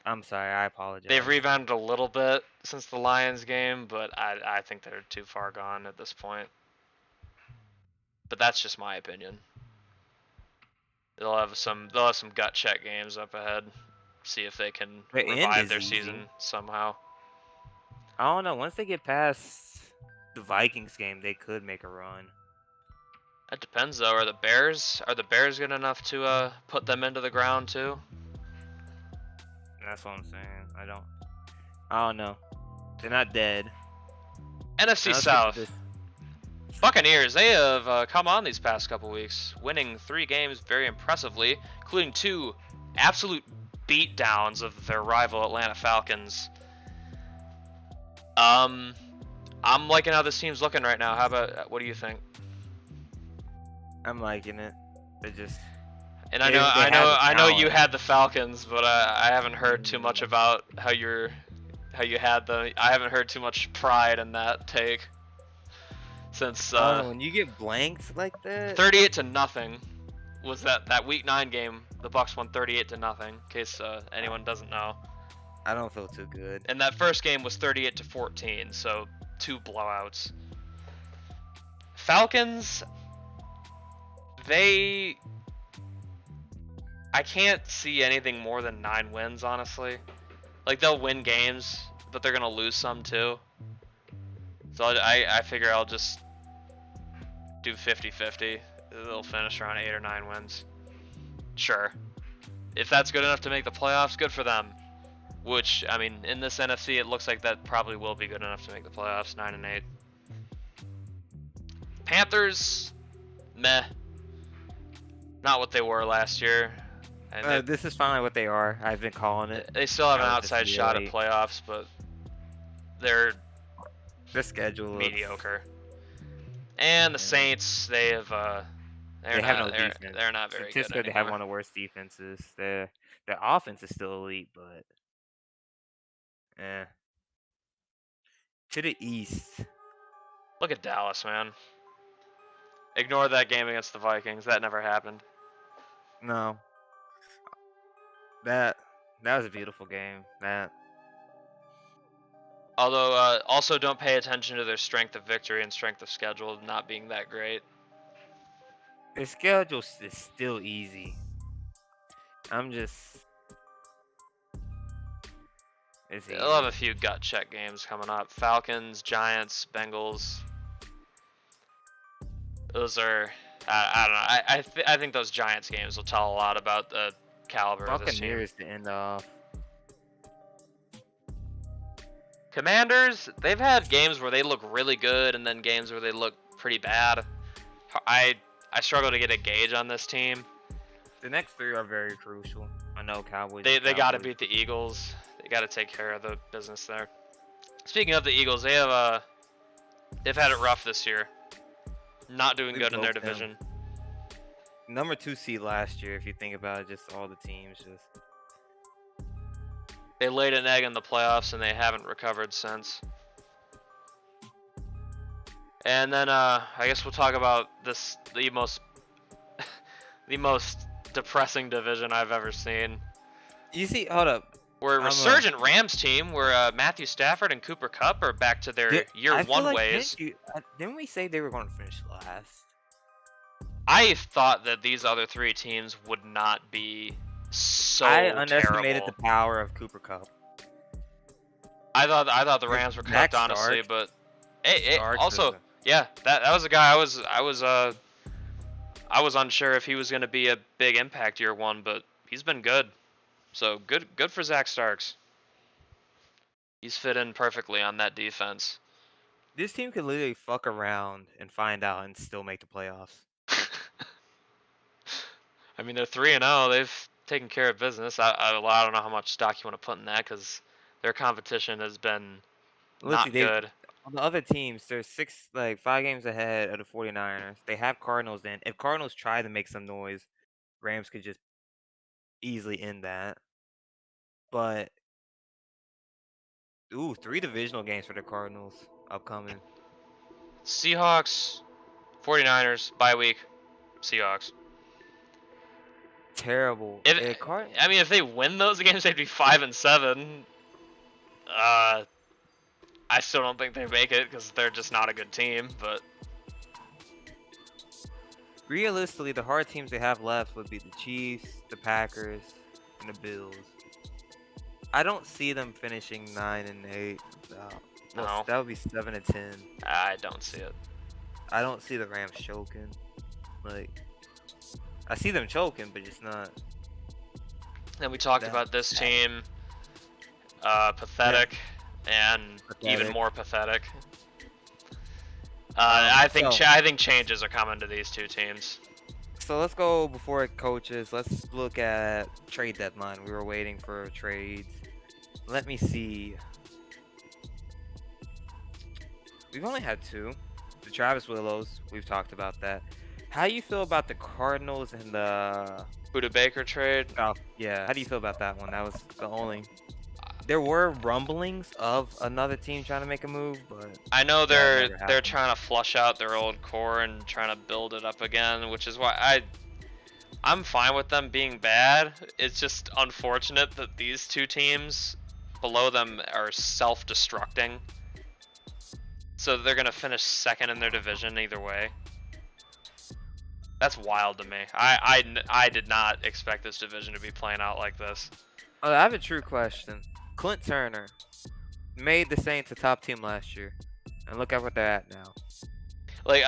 I'm sorry. I apologize. They've rebounded a little bit since the Lions game, but I think they're too far gone at this point. But that's just my opinion. They'll have some gut check games up ahead. See if they can The end revive is their easy. season somehow. I don't know. Once they get past the Vikings game, they could make a run. That depends though. Are the Bears good enough to put them into the ground too? That's what I'm saying. I don't know. They're not dead. NFC Now let's get to South. this. Buccaneers, they have come on these past couple weeks, winning 3 games very impressively, including 2 absolute beatdowns of their rival Atlanta Falcons. I'm liking how this team's looking right now. What do you think? I'm liking it. They just. And They I have the know you talent. had the Falcons, but I haven't heard too much about how you had them. I haven't heard too much pride in that take since I don't know, when you get blanked like that. 38-0 was that week 9 game. The Bucks won 38-0. In case anyone doesn't know. I don't feel too good. And that first game was 38-14, so 2 blowouts. Falcons, I can't see anything more than 9 wins, honestly. Like, they'll win games, but they're gonna lose some too. So I figure I'll just do 50-50. They'll finish around 8 or 9 wins. Sure. If that's good enough to make the playoffs, good for them. Which, I mean, in this NFC, it looks like that probably will be good enough to make the playoffs, 9-8. Panthers, meh. Not what they were last year. And This is finally what they are. I've been calling it. they still have an I was just outside shot at really- playoffs, but they're Their schedule looks- mediocre. And the Saints, they have They have no defense. they're not very good Statistically, they have anymore. one of the worst defenses. Their offense is still elite, but to the East. Look at Dallas, man. Ignore that game against the Vikings. That never happened. No. That was a beautiful game. Although, also don't pay attention to their strength of victory and strength of schedule not being that great. Their schedule is still easy. It's easy. They'll have a few gut check games coming up. Falcons, Giants, Bengals. Those are, I don't know. I think those Giants games will tell a lot about the caliber of this team. Buccaneers to end off. Commanders, they've had games where they look really good and then games where they look pretty bad. I struggle to get a gauge on this team. The next 3 are very crucial. I know Cowboys. They got to beat the Eagles. They got to take care of the business there. Speaking of the Eagles, they've had it rough this year. Not doing good in their division. Number 2 seed last year, if you think about it, just all the teams just. They laid an egg in the playoffs and they haven't recovered since. And then I guess we'll talk about the most the most depressing division I've ever seen. You see, hold up. We're a resurgent Rams team where Matthew Stafford and Cooper Kupp are back to their year one ways. Didn't we say they were going to finish last? I thought that these other 3 teams would not be so I underestimated terrible. the power of Cooper Kupp. I thought the Rams were cooked, honestly, but also, yeah, that was a guy I was unsure if he was going to be a big impact year 1, but he's been good. So good for Zach Starks. He's fit in perfectly on that defense. This team could literally fuck around and find out and still make the playoffs. I mean, they're 3-0. They've taken care of business. I don't know how much stock you want to put in that because their competition has been not Literally, good. on the other teams, they're 5 games ahead of the 49ers. They have Cardinals in. If Cardinals try to make some noise, Rams could just easily end that. But, 3 divisional games for the Cardinals upcoming. Seahawks, 49ers, bye week, Seahawks. Terrible. If Card I mean, if they win those games, they'd be 5-7. I still don't think they make it because they're just not a good team. But Realistically, the hard teams they have left would be the Chiefs, the Packers, and the Bills. I don't see them finishing 9-8. no, That would be 7-10. I don't see it. I don't see the Rams choking. Like, I see them choking, but it's not. Then we talked about this team, pathetic, and even more pathetic. I think changes are coming to these two teams. So let's go before coaches. Let's look at trade deadline. We were waiting for trades. Let me see. We've only had 2. The Travis Willows. We've talked about that. How do you feel about the Cardinals and the Buda Baker trade? Oh, yeah. How do you feel about that one? That was the only. There were rumblings of another team trying to make a move, but I know they're trying to flush out their old core and trying to build it up again, which is why I'm fine with them being bad. It's just unfortunate that these two teams below them are self-destructing. So they're going to finish second in their division either way. That's wild to me. I did not expect this division to be playing out like this. I have a true question. Clint Turner made the Saints a top team last year, and look at what they're at now. Like,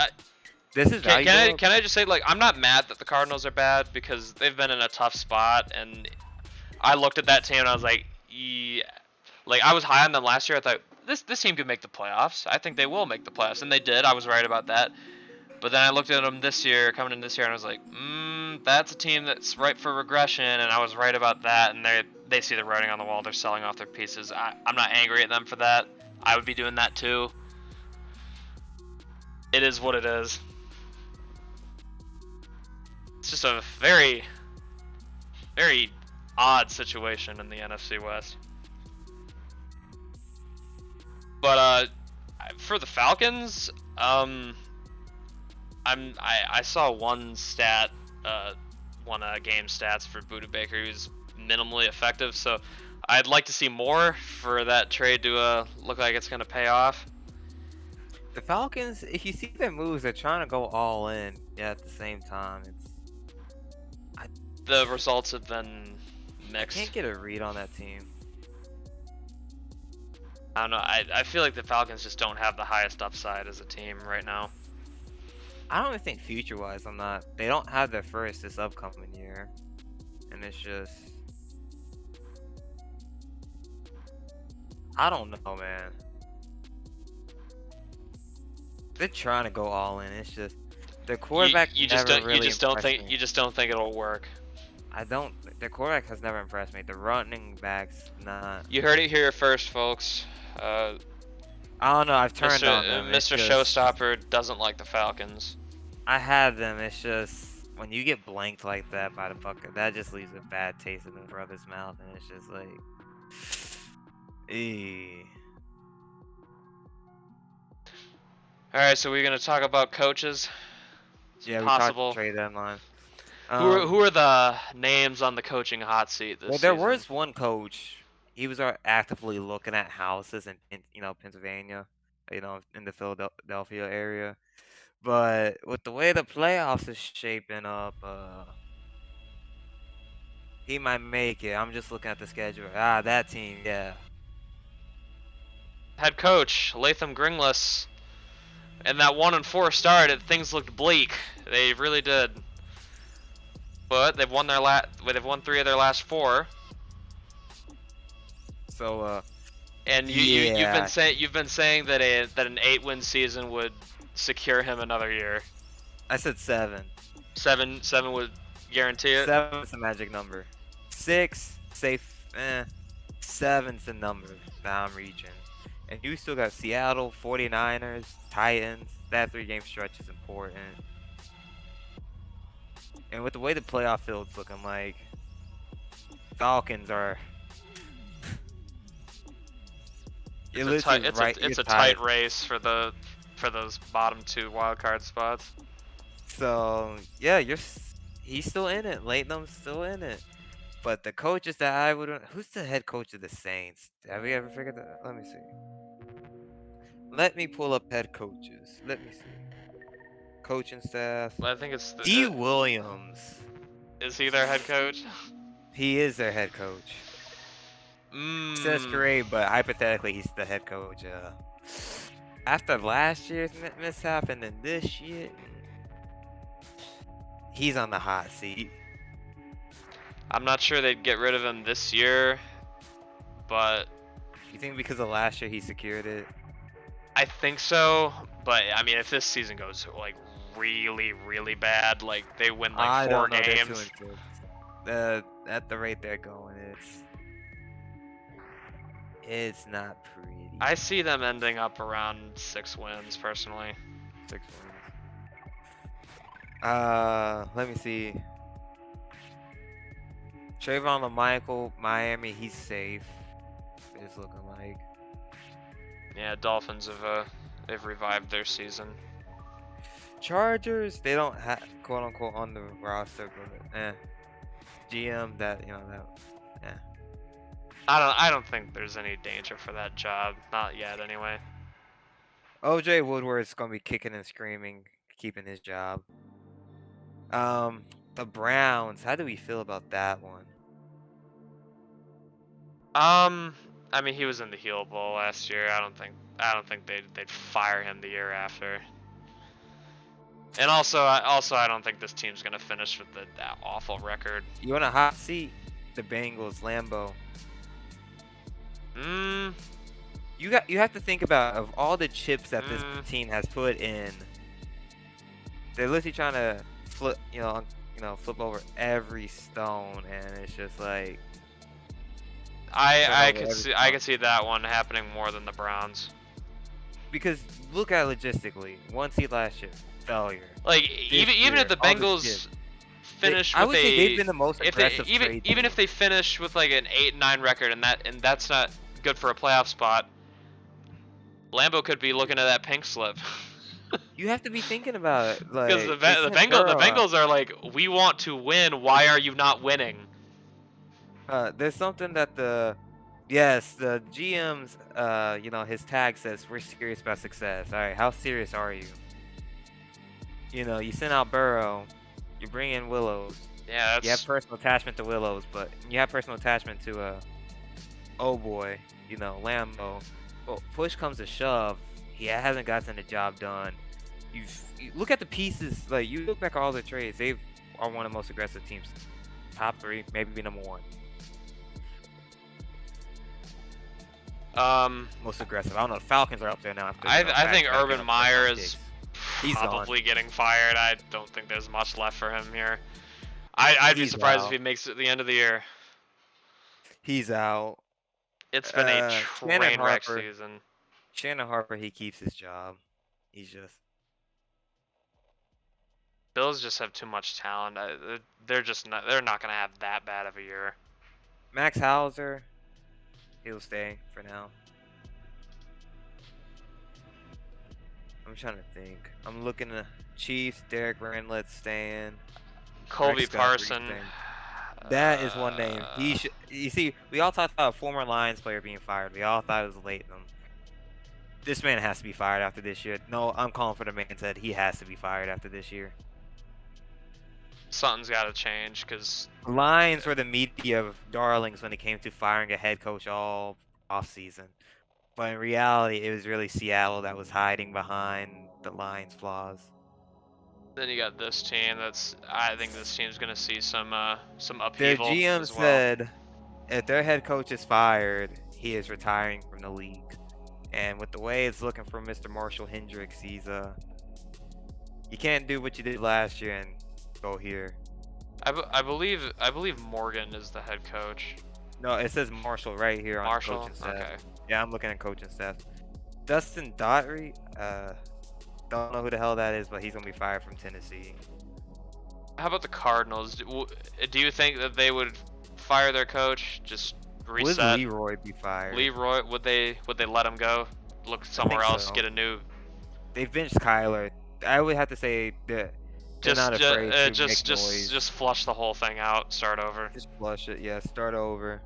this is can I just say, like, I'm not mad that the Cardinals are bad because they've been in a tough spot, and I looked at that team and I was like, yeah. Like, I was high on them last year. I thought this team could make the playoffs. I think they will make the playoffs, and they did. I was right about that. But then I looked at them this year, coming in this year, and I was like, that's a team that's ripe for regression, and I was right about that, and they see the writing on the wall. They're selling off their pieces. I'm not angry at them for that. I would be doing that too. It is what it is. It's just a very, very odd situation in the NFC West. But for the Falcons, I saw one stat, game stats for Buda Baker. He was minimally effective, so I'd like to see more for that trade to look like it's going to pay off. The Falcons, if you see their moves, they're trying to go all in. Yeah, at the same time, the results have been mixed. I can't get a read on that team. I don't know. I feel like the Falcons just don't have the highest upside as a team right now. I don't even think future-wise, they don't have their first this upcoming year. And it's just, I don't know, man. They're trying to go all in. It's just, their quarterback you just don't think it'll work. Their quarterback has never impressed me. The running backs, not. You heard it here first, folks. I don't know. I've turned on them. Mr. Showstopper doesn't like the Falcons. I have them. It's just when you get blanked like that by the fucker, that just leaves a bad taste in the brother's mouth, and it's just like, All right, so we're gonna talk about coaches. Yeah, we talked trade deadline. Who are the names on the coaching hot seat this season? There was one coach. He was actively looking at houses in Pennsylvania, in the Philadelphia area. But with the way the playoffs is shaping up, he might make it. I'm just looking at the schedule. That team, yeah. Head coach Latham Gringless, and that 1-4 start, things looked bleak. They really did. But they've won 3 of their last 4. So And yeah, you've been saying that an 8-win season would secure him another year. I said 7. Seven would guarantee it. 7's the magic number. 6, safe. 7's the number that I'm reaching. And you still got Seattle, 49ers, Titans. That 3-game stretch is important. And with the way the playoff field's looking like, Falcons are. It literally is right. You're It's a tied. tight race for those bottom 2 wildcard spots. So yeah, he's still in it. Lathm's still in it. But the coaches that I would, who's the head coach of the Saints? Have we ever figured that? Let me see. Let me pull up head coaches. Let me see. Coaching staff. I think it's D. Williams. is he their head coach? He is their head coach. Says great, but hypothetically he's the head coach. After last year's mishap and then this year, he's on the hot seat. I'm not sure they'd get rid of him this year, but You think because of last year he secured it? I think so. But I mean, if this season goes like really, really bad, like they win like 4 games. At the rate they're going, it's not pretty. I see them ending up around 6 wins personally. 6 wins. Let me see. Trayvon LaMichael, Miami, he's safe. It's looking like. Yeah, Dolphins have they've revived their season. Chargers, they don't have quote unquote on the roster, but GM that I don't think there's any danger for that job, not yet anyway. OJ Woodward's gonna be kicking and screaming, keeping his job. The Browns, how do we feel about that one? I mean, he was in the heel bowl last year. I don't think they'd fire him the year after. And also I don't think this team's gonna finish with that awful record. You want a hot seat? The Bengals, Lambeau. You have to think about of all the chips that this team has put in. They're literally trying to flip over every stone, and it's just like. I could see that one happening more than the Browns. Because look at it logistically, 1 seed last year, failure. Like even if the Bengals finish with they've been the most aggressive even if they finish with like an 8-9 record and that's not good for a playoff spot, Lambeau could be looking at that pink slip. You have to be thinking about it, like, because the Bengals are like, we want to win. Why are you not winning? There's something that the GM's his tag says we're serious about success. All right, how serious are you? You send out Burrow, you bring in Willows. Yeah, you have personal attachment to Willows, but you have personal attachment to oh boy, Lambeau. Well, push comes to shove, he hasn't gotten the job done. You look at the pieces, like you look back at all the trades, they are one of the most aggressive teams, top 3, maybe number 1. Most aggressive. I don't know. The Falcons are up there now. I think Urban Meyer is He's probably getting fired. I don't think there's much left for him here. I'd be surprised if he makes it at the end of the year. He's out. It's been a train wreck season. Shannon Harper, he keeps his job. He's just. Bills just have too much talent. They're not gonna have that bad of a year. Max Hauser, he'll stay for now. I'm trying to think. I'm looking at Chiefs, Derek Randlett's staying. Colby Parson. That is one name. You see, we all talked about a former Lions player being fired. We all thought it was Latham. This man has to be fired after this year. No, I'm calling for the man's head. He has to be fired after this year. Something's got to change because Lions were the media darlings when it came to firing a head coach all off season. But in reality, it was really Seattle that was hiding behind the Lions' flaws. Then you got this team. I think this team's gonna see some upheaval. Their GM as well. said if their head coach is fired, he is retiring from the league. And with the way it's looking for Mr. Marshall Hendricks, you can't do what you did last year and go here. I believe Morgan is the head coach. No, it says Marshall right here on Marshall? coaching staff. Okay. Yeah, I'm looking at coaching staff. Dustin Daughtry, don't know who the hell that is, but he's gonna be fired from Tennessee. How about the Cardinals? Do you think that they would fire their coach? Just reset. Would Leroy be fired? Leroy, would they let him go? Look somewhere else, so. get a new. They've benched Kyler. I would have to say that they're not afraid to make noise. Just flush the whole thing out. Start over. Just flush it. Yeah, start over.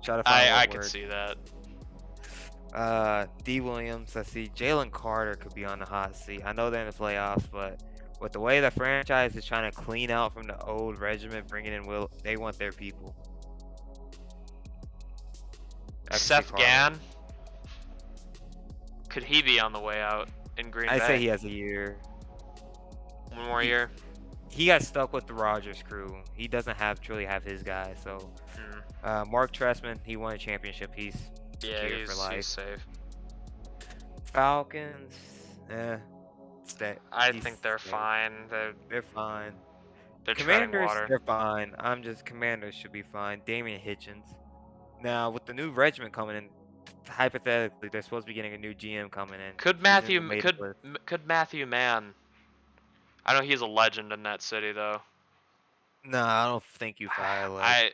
Try to find I what could works. see that. D. Williams. I see Jalen Carter could be on the hot seat. I know they're in the playoffs, but with the way the franchise is trying to clean out from the old regiment, bringing in they want their people. Seth Gann. Could he be on the way out in Green Bay? I say he has a year. One more year. He got stuck with the Rodgers crew. He doesn't truly have his guy. So, Mark Trestman, he won a championship. He's secure for life. He's safe. Falcons, I think they're fine. They're fine. They're Commanders, water. they're fine. Commanders should be fine. Damian Hitchens. Now, with the new regiment coming in, hypothetically, they're supposed to be getting a new GM coming in. Could Matthew Mann? I know he's a legend in that city, though. No, I don't think you fire. I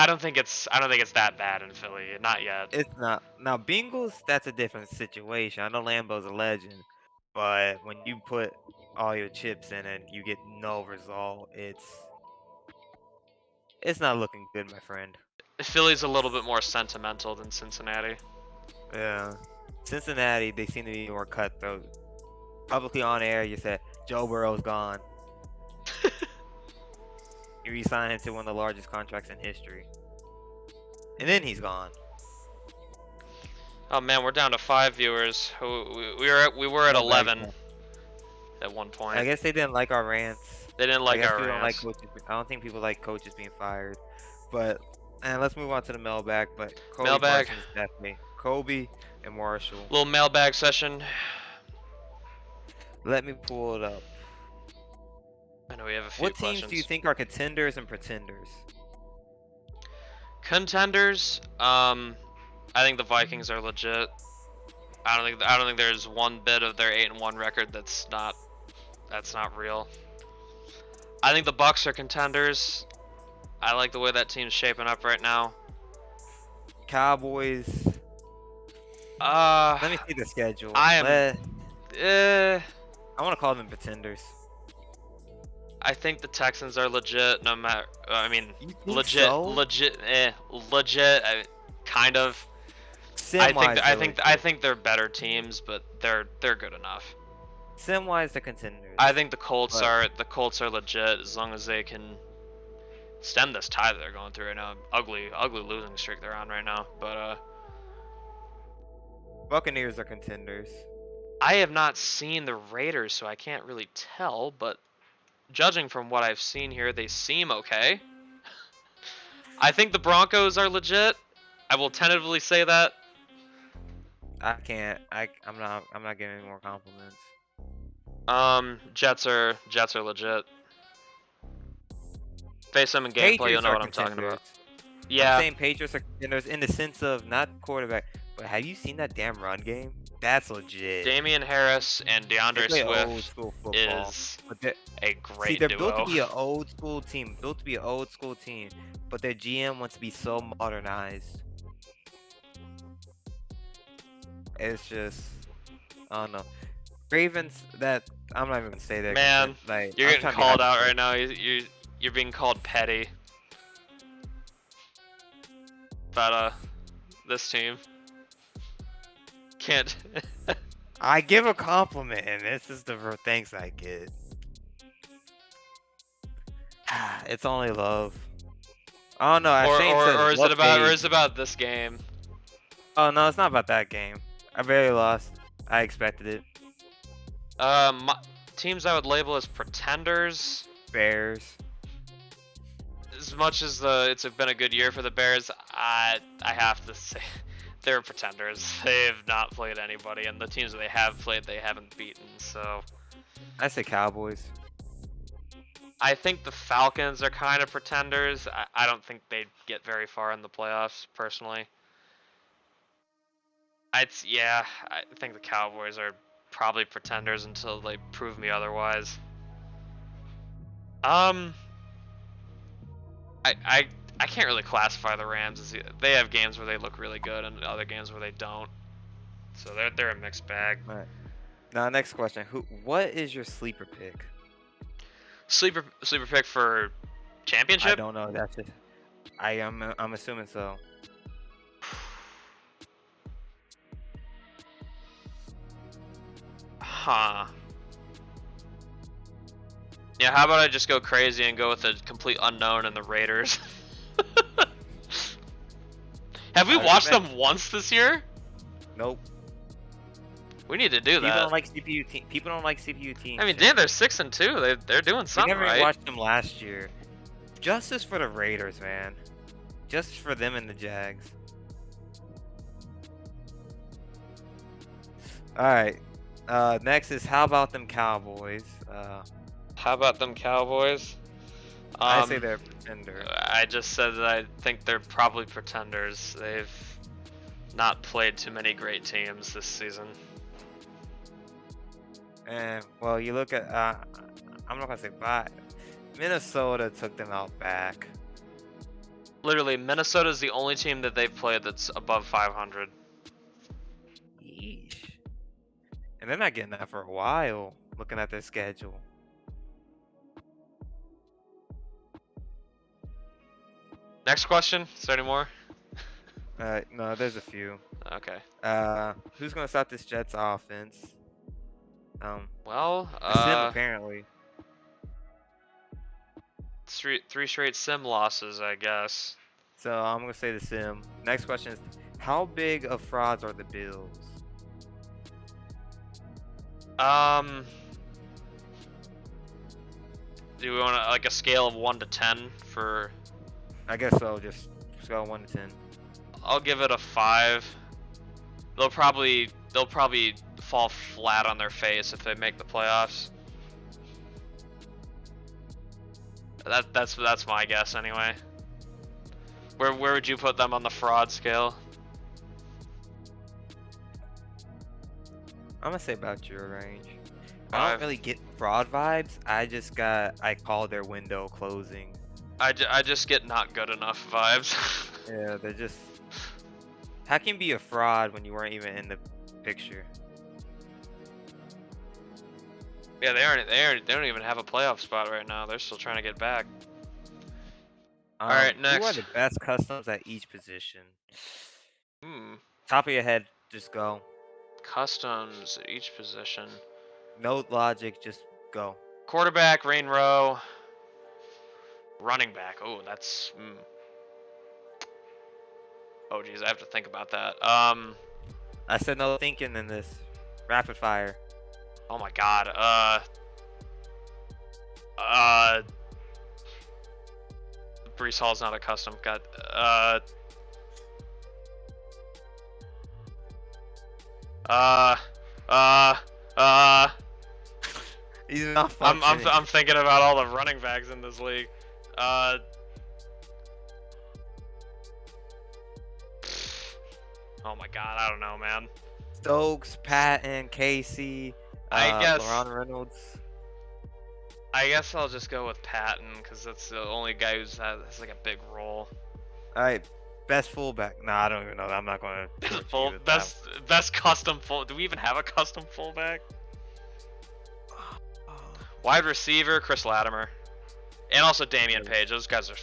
don't think it's that bad in Philly. Not yet. It's not. Now, Bengals, that's a different situation. I know Lambeau's a legend, but when you put all your chips in and you get no result, it's not looking good, my friend. Philly's a little bit more sentimental than Cincinnati. Yeah. Cincinnati, they seem to be more cutthroat. Publicly on air, you said Joe Burrow's gone. You re-signed him to one of the largest contracts in history. And then he's gone. Oh man, we're down to 5 viewers. We were at 11 at one point. I guess they didn't like our rants. They didn't like our rants. I don't think people like coaches being fired. But let's move on to the mailbag. But Mailbag. Parsons, definitely. Kobe and Marshall. Little mailbag session. Let me pull it up. I know we have a few What questions. teams do you think are contenders and pretenders? Contenders, I think the Vikings are legit. I don't think there's one bit of their 8-1 record that's not real. I think the Bucks are contenders. I like the way that team's shaping up right now. Cowboys. Let me see the schedule. I want to call them pretenders. I think the Texans are legit. No matter, I mean, legit. Kind of. I think they're better teams, but they're good enough. Sim-wise, they're contenders. I think the Colts are legit as long as they can stem this tide that they're going through right now. Ugly losing streak they're on right now. But Buccaneers are contenders. I have not seen the Raiders, so I can't really tell. But judging from what I've seen here, they seem okay. I think the Broncos are legit. I will tentatively say that. I can't. I'm not giving any more compliments. Jets are legit. Face them in gameplay, you'll know what I'm talking about. Yeah. I'm saying Patriots are contenders in the sense of not quarterback, but have you seen that damn run game? That's legit. Damian Harris and DeAndre Swift is a great See, they're duo. built to be an old school team. But their GM wants to be so modernized. It's just, I don't know. Ravens, I'm not even gonna say that. Man, you're getting called out right now. You're being called petty. But this team can't. I give a compliment, and this is the thanks I get. It's only love. Oh no, or is it about this game? Oh no, it's not about that game. I barely lost. I expected it. Teams I would label as pretenders. Bears. as much as it's been a good year for the Bears, I have to say they're pretenders. They have not played anybody, and the teams that they have played, they haven't beaten. So I say Cowboys. I think the Falcons are kind of pretenders. I don't think they'd get very far in the playoffs, personally. Yeah, I think the Cowboys are probably pretenders until they prove me otherwise. Um, I can't really classify the Rams as they have games where they look really good and other games where they don't. So they're a mixed bag. All right. Now, next question. What is your sleeper pick? Sleeper pick for I championship? don't know. That's it. I'm assuming so. Huh. Yeah, how about I just go crazy and go with a complete unknown and the Raiders? Have we watched them once this year? Nope. We need to do People that. don't like CPU team. People don't like CPU teams. I mean, damn, they're 6-2. They're doing We something never right. watched them last year. Justice for the Raiders, man. Justice for them and the Jags. All right. Next is how about them Cowboys? How about them Cowboys? I say they're a pretender. I just said that I think they're probably pretenders. They've not played too many great teams this season. And well, you look at I'm not gonna say bye. Minnesota took them out back. Literally, Minnesota's the only team that they've played that's above 500. Yeesh. And they're not getting that for a while. Looking at their schedule. Next question. Is there any more? No, there's a few. Okay. Who's gonna stop this Jets offense? Well, Sim apparently. three straight sim losses, I guess. So I'm gonna say the Sim. Next question is, how big of frauds are the Bills? Do we want like a scale of 1 to 10 for? I guess so. Just scale 1 to 10. I'll give it a 5. They'll probably fall flat on their face if they make the playoffs. That's my guess anyway. Where would you put them on the fraud scale? I'm gonna say about your range. I 5. don't really get fraud vibes. I call their window closing. I just get not good enough vibes. Yeah, they're just. How can you be a fraud when you weren't even in the picture? Yeah, they don't even have a playoff spot right now. They're still trying to get back. All right, Who are next. the best customs at each position? Hmm. Top of your head, just go. Customs at each position. No logic, just go. Quarterback, Rain Row. Running back. Oh, that's. Oh, geez, I have to think about that. I said no thinking in this. Rapid fire. Oh my God. Brees Hall's not a custom. God. He's not I'm thinking about all the running backs in this league. Oh my God, I don't know, man. Stokes, Patton, Casey, I guess LaRon Reynolds. I guess I'll just go with Patton because that's the only guy who's has like a big role. All right, best fullback. Nah, I don't even know. I'm not gonna. Best custom full. Do we even have a custom fullback? Wide receiver, Chris Latimer, and also Damian Page. Those guys are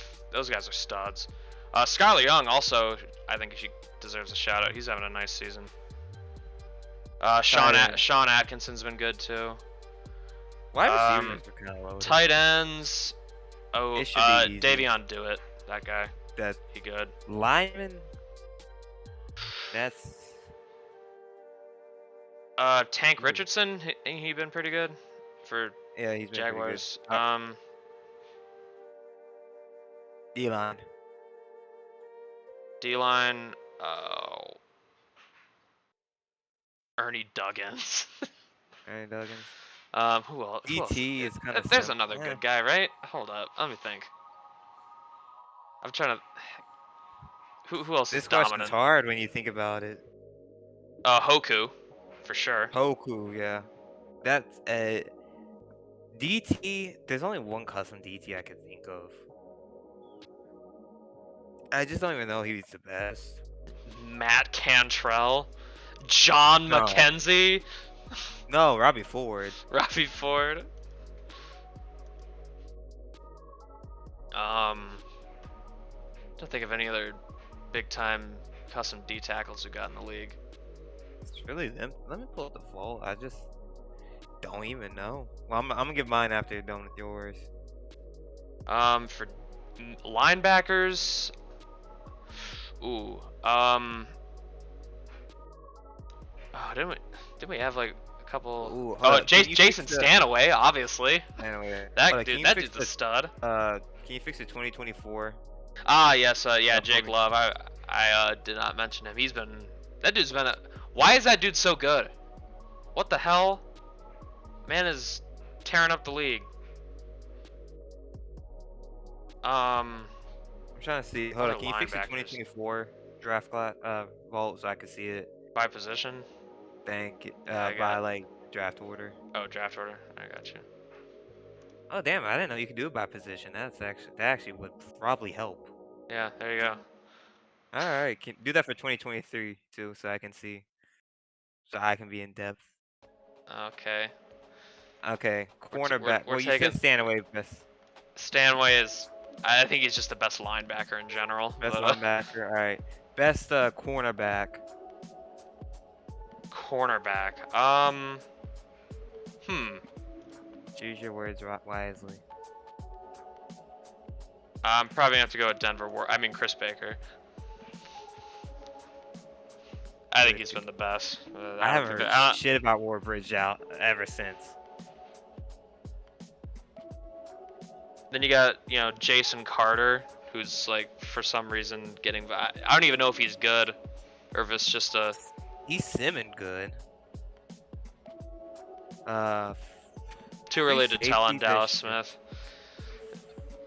studs. Skylar Young also, I think she deserves a shout out. He's having a nice season. Sean Atkinson's been good too. Wide receivers are kind of low. Tight ends. Oh, It should be easy. Davion Dewitt. That guy. That He good. lineman. That's. Tank Richardson. He been pretty good for Yeah, he's been Jaguars. pretty good. D-line. D-line. Oh, Ernie Duggins. Aaron Duggins. Who else? Who else? DT is kind of There's simple. another good guy, right? Hold up. Let me think. I'm trying to. Who else is This question's dominant? hard when you think about it. Hoku, for sure. Hoku, yeah. That's DT. There's only one custom DT I could think of. I just don't even know he's the best. Matt Cantrell, John No, McKenzie, no, Robbie Ford. Robbie Ford. Don't think of any other big time custom D tackles who got in the league. It's really them. Let me pull up the vault. I just don't even know. Well, I'm gonna give mine after you're done with yours. For linebackers, ooh, oh, didn't we have like a couple? Ooh, hold Oh, up. Can you Jason fix the- Stanaway, obviously. Anyway, That hold up, dude, can you that fix dude's a stud. Can you fix the 2024? Ah, yes, yeah, for Jake me? Love. I did not mention him. That dude's been why is that dude so good? What the hell? Man is tearing up the league. I'm trying to see. Hold Other on, can you fix the linebackers. 2024 draft class vault so I can see it? By position? Thank you. Yeah, I By got- like draft order. Oh, draft order. I got you. Oh damn! I didn't know you could do it by position. That actually would probably help. Yeah, there you go. All right, can do that for 2023 too, so I can see, so I can be in depth. Okay. Okay, We're cornerback. Well, you taking said Stanaway best Stanway is. I think he's just the best linebacker in general. best But, linebacker. All right, best cornerback. cornerback. Choose your words wisely. I'm probably gonna have to go with Chris Baker. I think he's been the best. I haven't heard shit about Warbridge out ever since. Then you got, Jason Carter, who's like for some reason getting. I don't even know if he's good, or if it's just a. He's simming good. Too early to tell on safety Dallas this- Smith.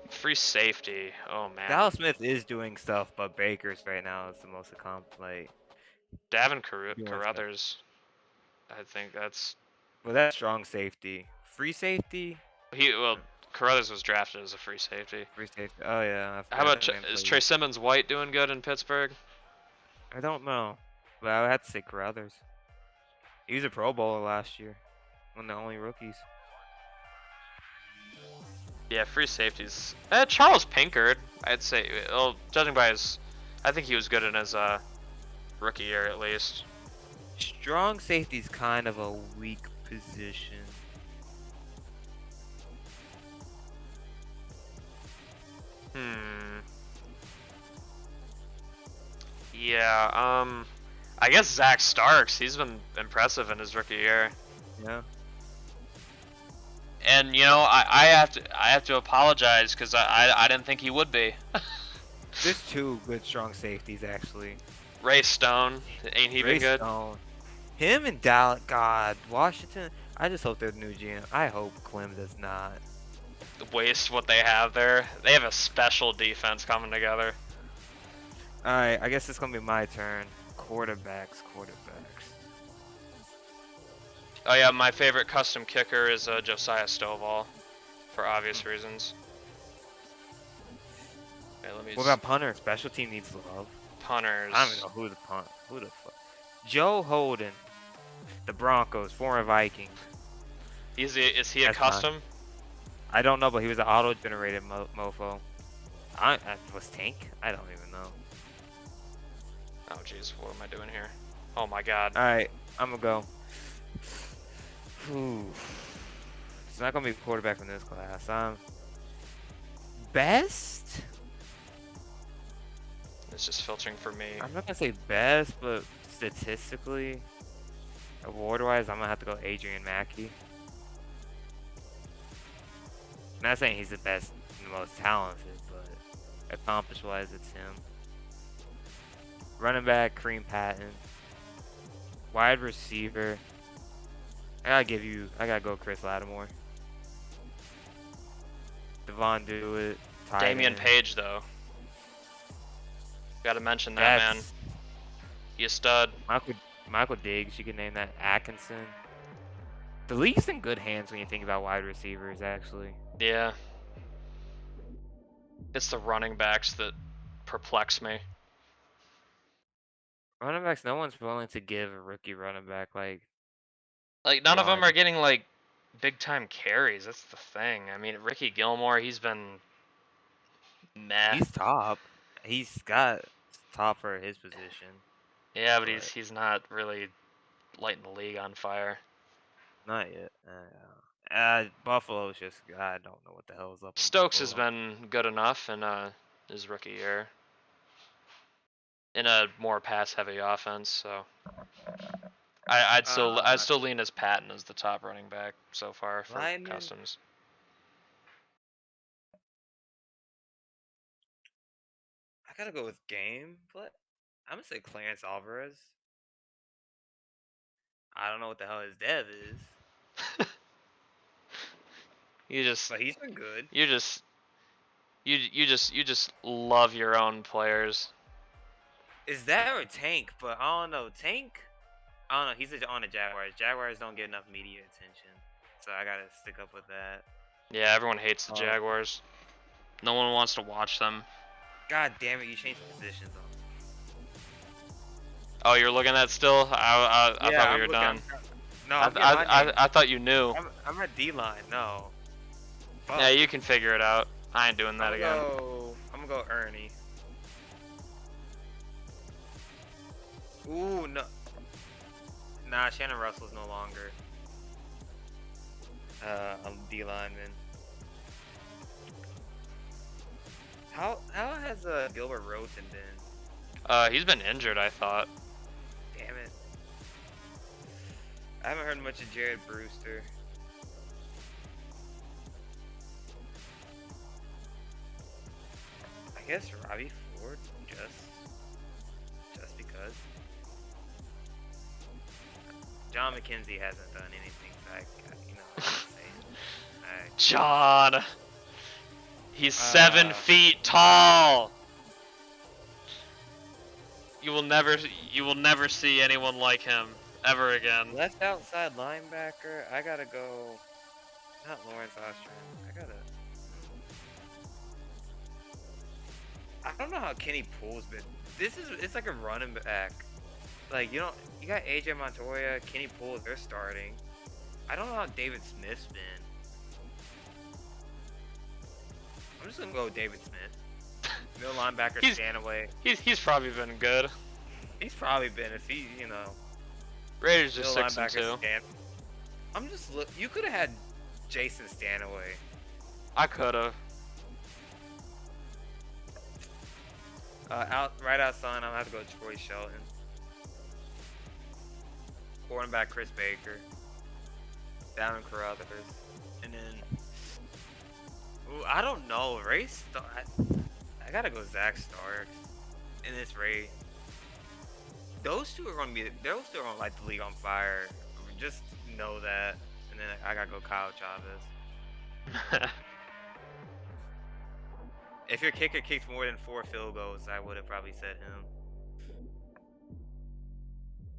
Free safety. Oh man. Dallas Smith is doing stuff, but Baker's right now is the most accomplished. Davin doing Carruthers. I think that's. Well, that's strong safety. Free safety. Carruthers was drafted as a free safety. Free safety. Oh yeah. How about is Trey Simmons White doing good in Pittsburgh? I don't know, but I would have to say Carruthers. He was a Pro Bowler last year, one of the only rookies. Yeah, free safeties. Charles Pinkard, I'd say. Well, judging by I think he was good in his rookie year at least. Strong safety's kind of a weak position. Yeah, I guess Zach Starks, he's been impressive in his rookie year. Yeah. And I have to apologize because I didn't think he would be. There's two good strong safeties actually. Ray Stone, ain't he been good? Stone. Him and Dallas, God, Washington. I just hope they're the new GM. I hope Clem does not Waste what they have there. They have a special defense coming together. All right, I guess it's gonna be my turn. Quarterbacks. Oh yeah, my favorite custom kicker is Josiah Stovall, for obvious reasons. Okay, let me. What about punter? Special team needs love. Punters? I don't even know who the fuck. Joe Holden, the Broncos, former Viking. Is he a That's custom? I don't know, but he was an auto-generated mofo. Was Tank? I don't even know. Oh jeez, what am I doing here? Oh my god. All right, I'm gonna go. It's not gonna be a quarterback from this class. Best? It's just filtering for me. I'm not gonna say best, but statistically, award-wise, I'm gonna have to go Adrian Mackey. Not saying he's the best and the most talented, but Accomplish-wise, it's him. Running back, Kareem Patton. Wide receiver, I gotta go Chris Lattimore. Devon Dewitt, tight Damian end. Page, though. Got to mention that, man. That's He a stud. Michael Diggs. You can name that. Atkinson. The league's in good hands when you think about wide receivers, actually. Yeah. It's the running backs that perplex me. Running backs, no one's willing to give a rookie running back Like, none of them one. are getting, like, big-time carries. That's the thing. I mean, Ricky Gilmore, he's been meh. He's top. He's got top for his position. Yeah, but But he's not really lighting the league on fire. not yet. Buffalo's just, I don't know what the hell is up in Stokes has Buffalo. been good enough in his rookie year. In a more pass-heavy offense, so I'd still lean as Patton as the top running back so far for Lineman. customs. I gotta go with gameplay. I'm gonna say Clarence Alvarez. I don't know what the hell his dev is, But he's been good. you just love your own players. Is that or Tank? But I don't know. Tank, I don't know. He's on the Jaguars. Jaguars don't get enough media attention, so I gotta stick up with that. Yeah, everyone hates the Jaguars. No one wants to watch them. God damn it! You changed positions on. Oh, you're looking at still? I thought we were done. I thought you knew. I'm at D-line. No. Fuck. Yeah, you can figure it out. I ain't doing that again. I'm gonna go Ernie. Ooh, no. Nah, Shannon Russell's no longer a D lineman. How has Gilbert Roten been? He's been injured, I thought. Damn it. I haven't heard much of Jared Brewster. I guess Robbie Ford, just because. John McKenzie hasn't done anything, so you know what I'm saying. John! He's 7 feet tall! You will never see anyone like him ever again. Left outside linebacker, I gotta go. Not Lawrence Ostrom. I don't know how Kenny Poole's been. It's like a running back. Like, you got AJ Montoya, Kenny Poole, they're starting. I don't know how David Smith's been. I'm just gonna go with David Smith. Middle linebacker Stanaway. He's probably been good. He's probably been, if he, Raiders just 6-2. You could have had Jason Stanaway. I could have. Right outside, I'm gonna have to go with Troy Shelton. Quarterback Chris Baker. Darren Carruthers. And then, I don't know. I gotta go Zach Starks in this raid. Those two are gonna light the league on fire. Just know that. And then I gotta go Kyle Chavez. If your kicker kicked more than 4 field goals, I would have probably said him.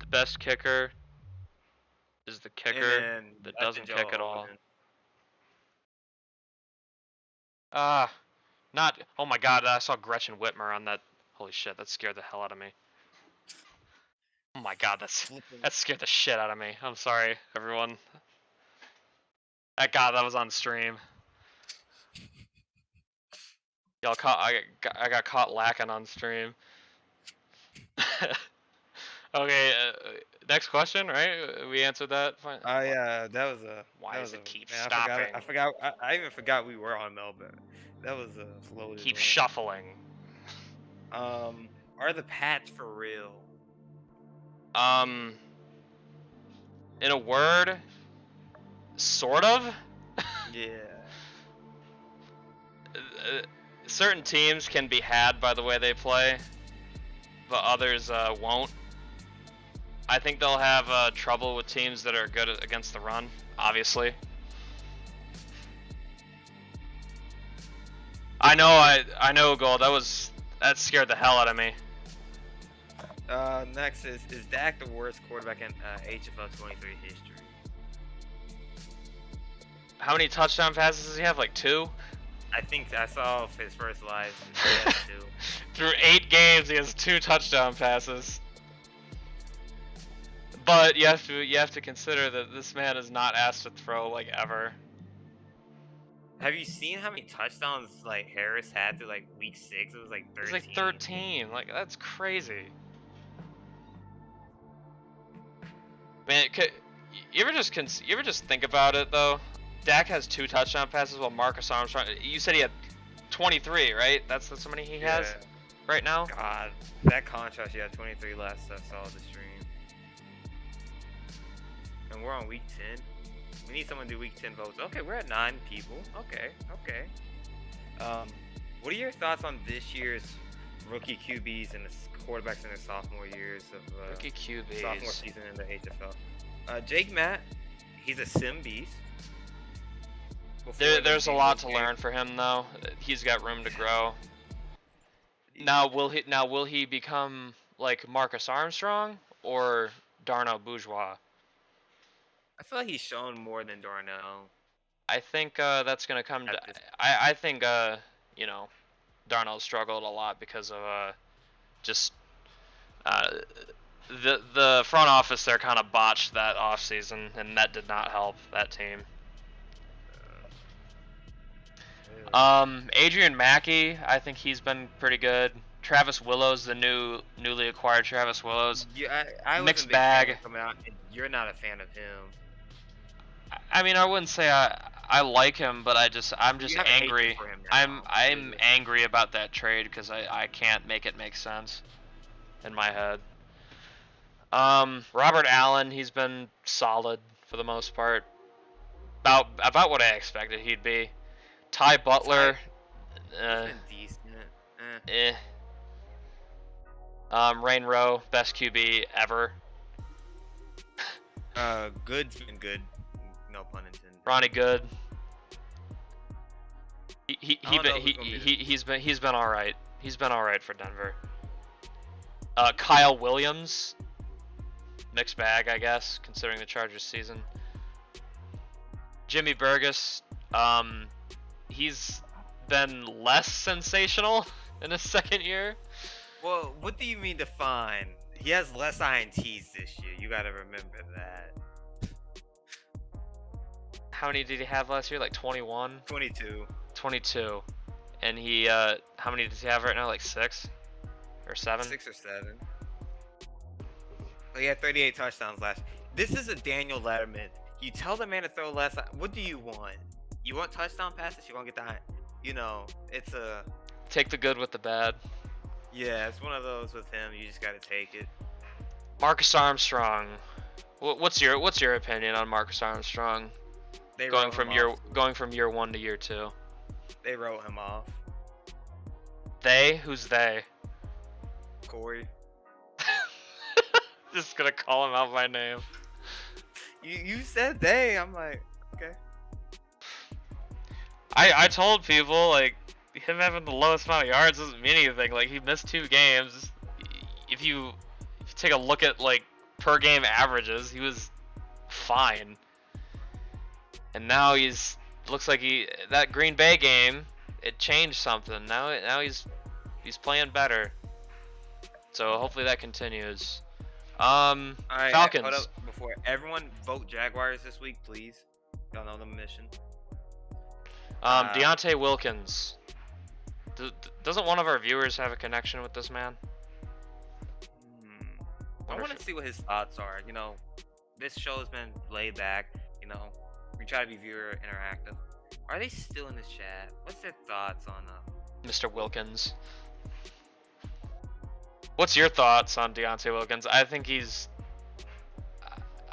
The best kicker is the kicker that doesn't kick at all. Oh my god, I saw Gretchen Whitmer on that. Holy shit, that scared the hell out of me. Oh my god, that scared the shit out of me. I'm sorry, everyone. That was on stream. I got caught lacking on stream. Okay, next question, right? We answered that. Fine. Oh yeah, that was a. Why does it keep man, stopping? I forgot. I even forgot we were on Mailbag. That was a floated. Keep shuffling. Are the Pats for real? In a word, sort of. Yeah. certain teams can be had by the way they play, but others won't. I think they'll have trouble with teams that are good against the run, obviously. I know, Gold. That scared the hell out of me. Next is Dak the worst quarterback in HFL 23 history? How many touchdown passes does he have? Like 2? I think I saw his first live. He has 2. Through 8 games, he has 2 touchdown passes. But you have to consider that this man is not asked to throw like ever. Have you seen how many touchdowns like Harris had through like week 6? It was like 13. It's like 13. Like that's crazy. Man, you ever just think about it though? Dak has 2 touchdown passes while Marcus Armstrong. You said he had 23, right? That's how many he has right now. God, that contrast. Yeah, 23 last I saw the stream. And we're on week 10. We need someone to do week 10 votes. Okay, we're at 9 people. Okay. What are your thoughts on this year's rookie QBs and the quarterbacks in their sophomore years of rookie QBs sophomore season in the HFL? Jake Matt, he's a sim beast. There's a lot to learn for him though. He's got room to grow. Now will he become like Marcus Armstrong or Darnell Bourgeois? I feel like he's shown more than Darnell. I think that's gonna come to. I think you know, Darnell struggled a lot because of just the front office there kind of botched that offseason, and that did not help that team. Adrian Mackey, I think he's been pretty good. Travis Willows, the newly acquired Travis Willows. Yeah, I mixed bag. Coming out, and you're not a fan of him. I mean, I wouldn't say I like him, but I'm just angry. I'm angry about that trade because I can't make it make sense in my head. Robert Allen, he's been solid for the most part. About what I expected he'd be. Ty Butler, decent. Rain Rowe, best QB ever. Good's been good. No pun intended. Ronnie Good. He's been all right. He's been all right for Denver. Kyle Williams, mixed bag, I guess, considering the Chargers season. Jimmy Burgess, he's been less sensational in his second year. Well, what do you mean define? He has less INTs this year. You gotta remember that. How many did he have last year? Like 21? 22. 22. And he, how many does he have right now? Like 6? Or 7? 6 or 7. Well, he had 38 touchdowns last year. This is a Daniel Letterman. You tell the man to throw less. What do you want? You want touchdown passes? You want to get the, you know, it's a... Take the good with the bad. Yeah, it's one of those with him. You just got to take it. Marcus Armstrong. What's your opinion on Marcus Armstrong? Going from year 1 to year 2. They wrote him off. They? Who's they? Corey. Just gonna call him out by name. You said they. I'm like, okay. I told people like him having the lowest amount of yards doesn't mean anything. Like he missed 2 games. If you take a look at like per game averages, he was fine. And now looks like that Green Bay game, it changed something. Now he's playing better. So hopefully that continues. Alright, Falcons. Hold up before everyone vote Jaguars this week, please. Y'all know the mission. Deontay Wilkins. Doesn't one of our viewers have a connection with this man? I want to see what his thoughts are. You know, this show has been laid back. You know, we try to be viewer interactive. Are they still in this chat? What's their thoughts on Mr. Wilkins? What's your thoughts on Deontay Wilkins? I think he's...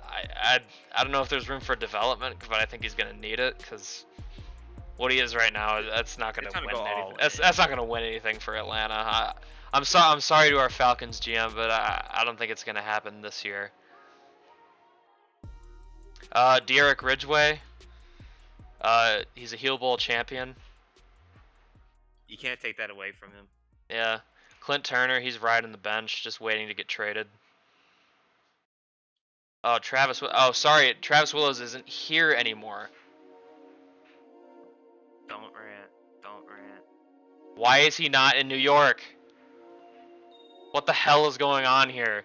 I don't know if there's room for development, but I think he's going to need it, because what he is right now, that's not going They're to trying to win go all anything. That's not going to win anything for Atlanta. I'm sorry to our Falcons GM, but I don't think it's going to happen this year. Derek Ridgeway. He's a heel bowl champion. You can't take that away from him. Yeah. Clint Turner, he's riding the bench, just waiting to get traded. Oh, sorry, Travis Willows isn't here anymore. Don't rant. Don't rant. Why is he not in New York? What the hell is going on here?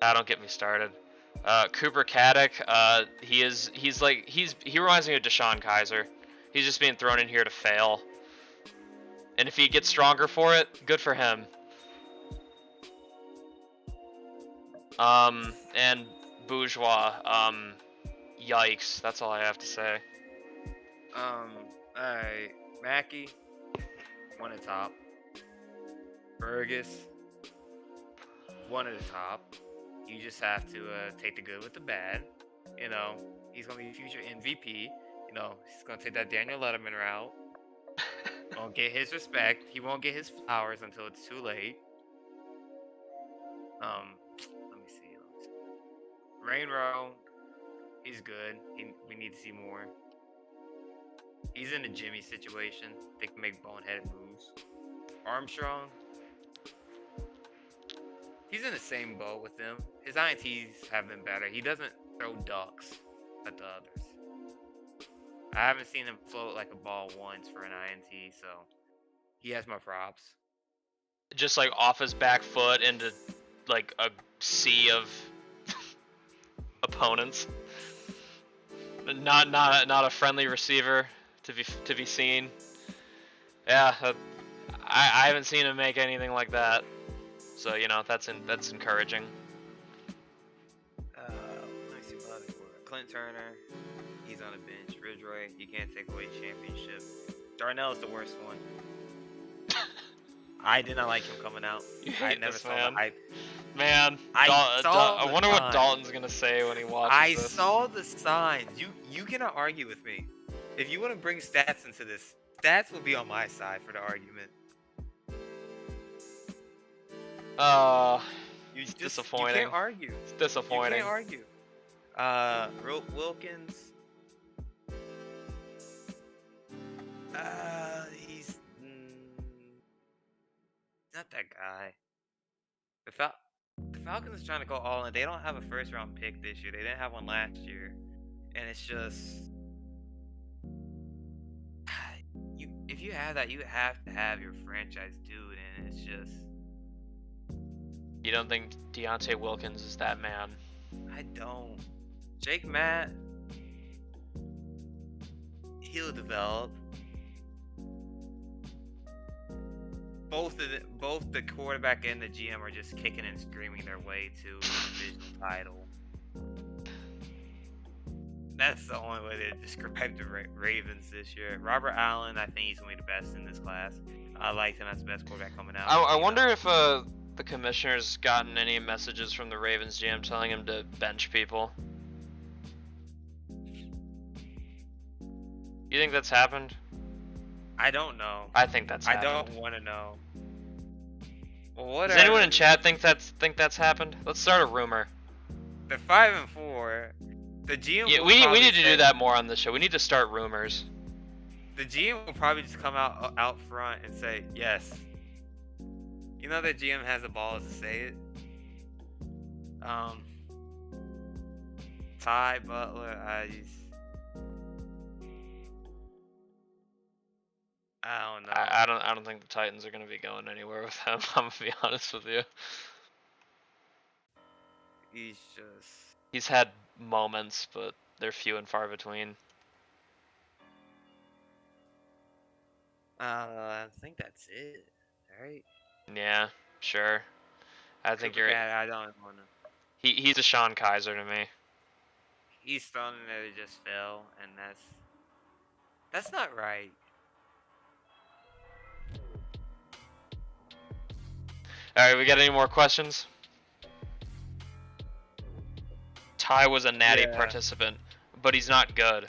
Don't get me started. Cooper Caddick, he reminds me of Deshaun Kaiser. He's just being thrown in here to fail. And if he gets stronger for it, good for him. And Bourgeois, yikes, that's all I have to say. Alright, Mackey, one at the top. Burgess, one at the top. You just have to take the good with the bad. You know, he's gonna be future MVP. You know, he's gonna take that Daniel Letterman route. Won't get his respect. He won't get his flowers until it's too late. Let me see. Rainrow, he's good. We need to see more. He's in a Jimmy situation. They can make boneheaded moves. Armstrong, he's in the same boat with them. His INTs have been better. He doesn't throw ducks at the others. I haven't seen him float like a ball once for an INT, so he has my props. Just like off his back foot into like a sea of opponents. Not a friendly receiver to be seen. Yeah, I haven't seen him make anything like that. So you know that's encouraging. Let me see what other quarterback. Clint Turner, he's on the bench. Ridgeway, you can't take away championship. Darnell is the worst one. I did not like him coming out. I never saw the hype. Man, I wonder what Dalton's gonna say when he watches this. I saw the signs. You cannot argue with me. If you want to bring stats into this, stats will be on my side for the argument. It's disappointing. You can't argue. It's disappointing. You can't argue. Wilkins. He's not that guy. The Falcons are trying to go all in. They don't have a first round pick this year. They didn't have one last year, and it's just if you have that, you have to have your franchise dude, and it's just. You don't think Deontay Wilkins is that man? I don't. Jake Matt, he'll develop. Both the quarterback and the GM are just kicking and screaming their way to the division title. That's the only way to describe the Ravens this year. Robert Allen, I think he's going to be the best in this class. I like him as the best quarterback coming out. I wonder if the commissioner's gotten any messages from the Ravens GM telling him to bench people. You think that's happened? I don't know. I think that's happened. I don't want to know. Well, does anyone in chat think that's happened? Let's start a rumor. They're 5-4. The GM. Yeah, we need to do that more on this show. We need to start rumors. The GM will probably just come out front and say yes. You know that GM has the balls to say it. Ty Butler, I don't know. I don't think the Titans are going to be going anywhere with him. I'm going to be honest with you. He's had moments, but they're few and far between. I think that's it, right? Yeah, sure. I think you're. I don't want to. He's a Sean Kaiser to me. He's something that it just fell, and that's not right. All right, we got any more questions? Ty was a natty participant, but he's not good.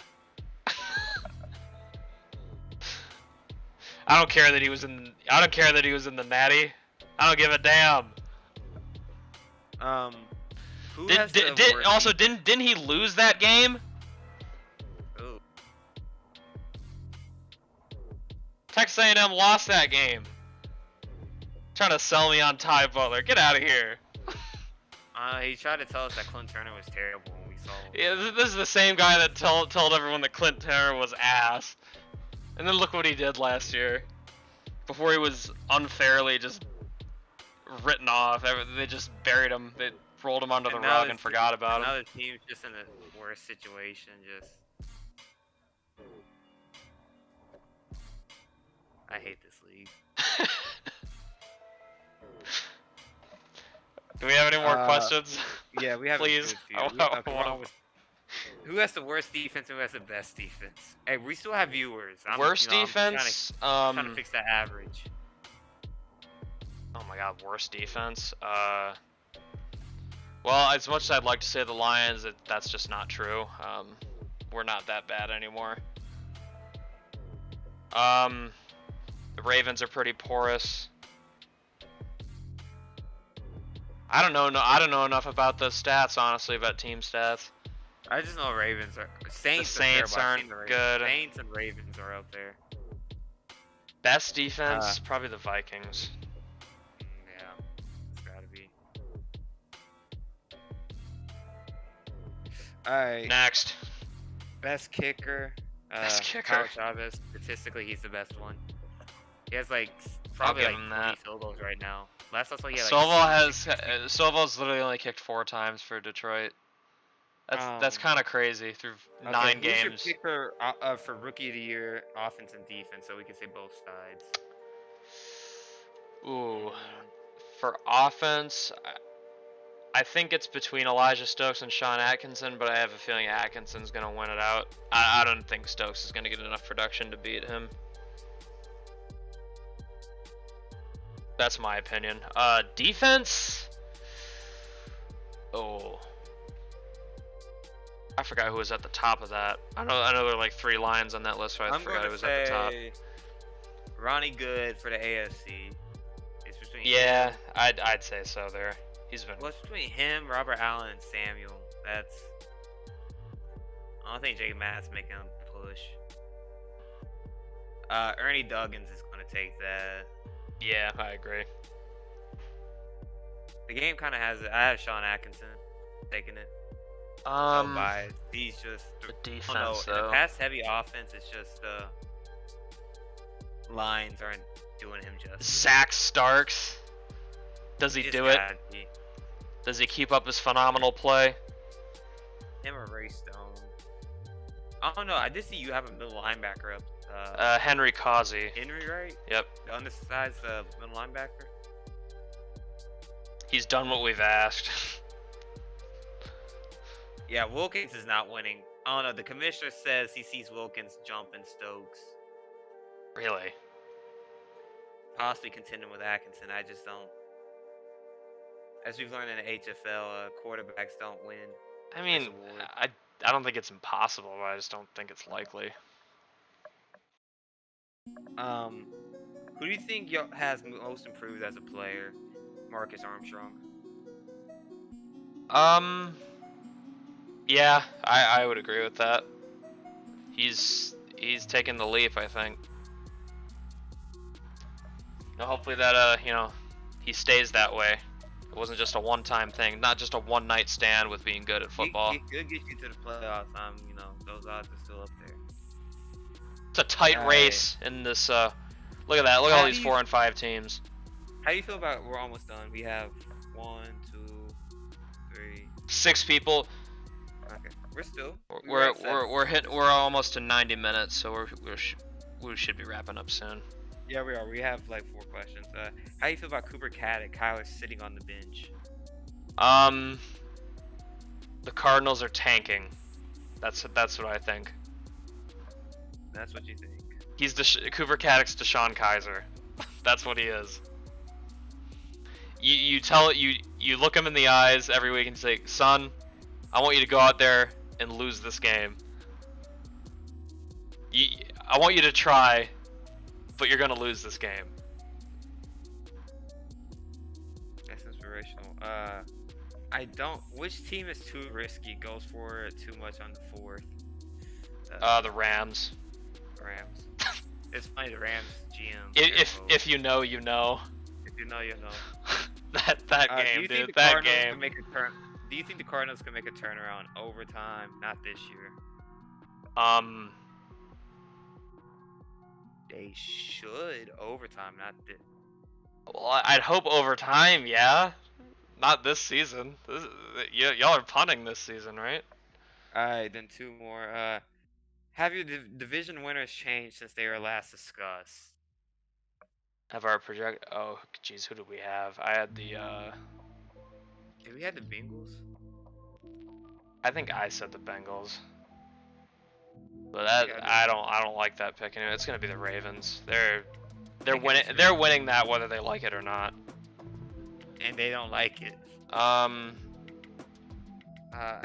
I don't care that he was in. I don't care that he was in the Natty. I don't give a damn. Who has the worst Also defense? didn't he lose that game? Ooh. Texas A&M lost that game. Trying to sell me on Ty Butler. Get out of here. He tried to tell us that Clint Turner was terrible when we saw him. Yeah, this is the same guy that told everyone that Clint Turner was ass. And then look what he did last year. Before he was unfairly just written off. They just buried him. They rolled him under the rug and forgot about him. Now the team's just in a worse situation. Just, I hate this league. Do we have any more questions? Yeah, we have. Please. Who has the worst defense and who has the best defense? Hey, we still have viewers. Worst defense? I'm trying to fix that average. Oh my god, worst defense? Well, as much as I'd like to say the Lions, that's just not true. We're not that bad anymore. The Ravens are pretty porous. I don't know enough about the stats, honestly, about team stats. I just know Ravens are Saints. The Saints aren't good. Saints and Ravens are up there. Best defense, probably the Vikings. Yeah, it's gotta be. All right. Next. Best kicker. Best kicker. Kyle Chavez. Statistically, he's the best one. He has like probably like 20 field goals right now. Last I saw, he had like Stovall's literally only kicked 4 times for Detroit. That's kind of crazy through 9 games. Who's your kicker for rookie of the year, offense and defense, so we can say both sides? Ooh, for offense, I think it's between Elijah Stokes and Sean Atkinson, but I have a feeling Atkinson's gonna win it out. I don't think Stokes is gonna get enough production to beat him. That's my opinion. Defense. Oh. I forgot who was at the top of that. I know there were like 3 Lions on that list, so I forgot who was at the top. Ronnie Good for the AFC. It's between him. I'd say so there. He's been. Well, it's between him, Robert Allen, and Samuel. I don't think Jake Matt's making a push. Ernie Duggins is gonna take that. Yeah, I agree. The game kind of has it. I have Sean Atkinson taking it. He's just the defense. In a pass-heavy offense, it's just lines aren't doing him justice. Zach Starks. Does he do it? Does he keep up his phenomenal play? Him or Ray Stone? I don't know. I did see you have a middle linebacker up. Henry Causey. Henry, right? Yep. The undersized middle linebacker. He's done what we've asked. Yeah, Wilkins is not winning. I don't know. The commissioner says he sees Wilkins jumping Stokes. Really? Possibly contending with Atkinson. I just don't. As we've learned in the HFL, quarterbacks don't win. I mean, I don't think it's impossible, but I just don't think it's likely. Who do you think has most improved as a player? Marcus Armstrong. Yeah, I would agree with that. He's taken the leap, I think. Hopefully that he stays that way. It wasn't just a one-time thing, not just a one-night stand with being good at football. He could get you to the playoffs. Those odds are still up there. It's a tight race in this. Look at that. Look at all these 4 and 5 teams. How do you feel about? We're almost done. We have 1, 2, 3, 6 people. Okay, we're still. We're almost to 90 minutes, so we should be wrapping up soon. Yeah, we are. We have like 4 questions. How do you feel about Cooper Cat and Kyler sitting on the bench? The Cardinals are tanking. That's what I think. That's what you think. He's Cooper Caddick's DeShone Kizer. That's what he is. You look him in the eyes every week and say, "Son, I want you to go out there and lose this game. I want you to try, but you're gonna lose this game. That's inspirational. I don't. Which team is too risky? Goes for it too much on the fourth. The Rams. Rams. It's funny, the Rams GM. If you know, you know. If you know, you know. that game, dude. That game. Can make a turn? Do you think the Cardinals can make a turnaround overtime? Not this year. They should overtime, not this. Well, I'd hope overtime, yeah. Not this season. Y'all are punting this season, right? Alright, then two more. Have your division winners changed since they were last discussed? Have our project? Oh, geez, who do we have? I had the. Did we have the Bengals? I think I said the Bengals. But that I don't like that pick anyway. It's gonna be the Ravens. They're winning. They're winning that whether they like it or not. And they don't like it. I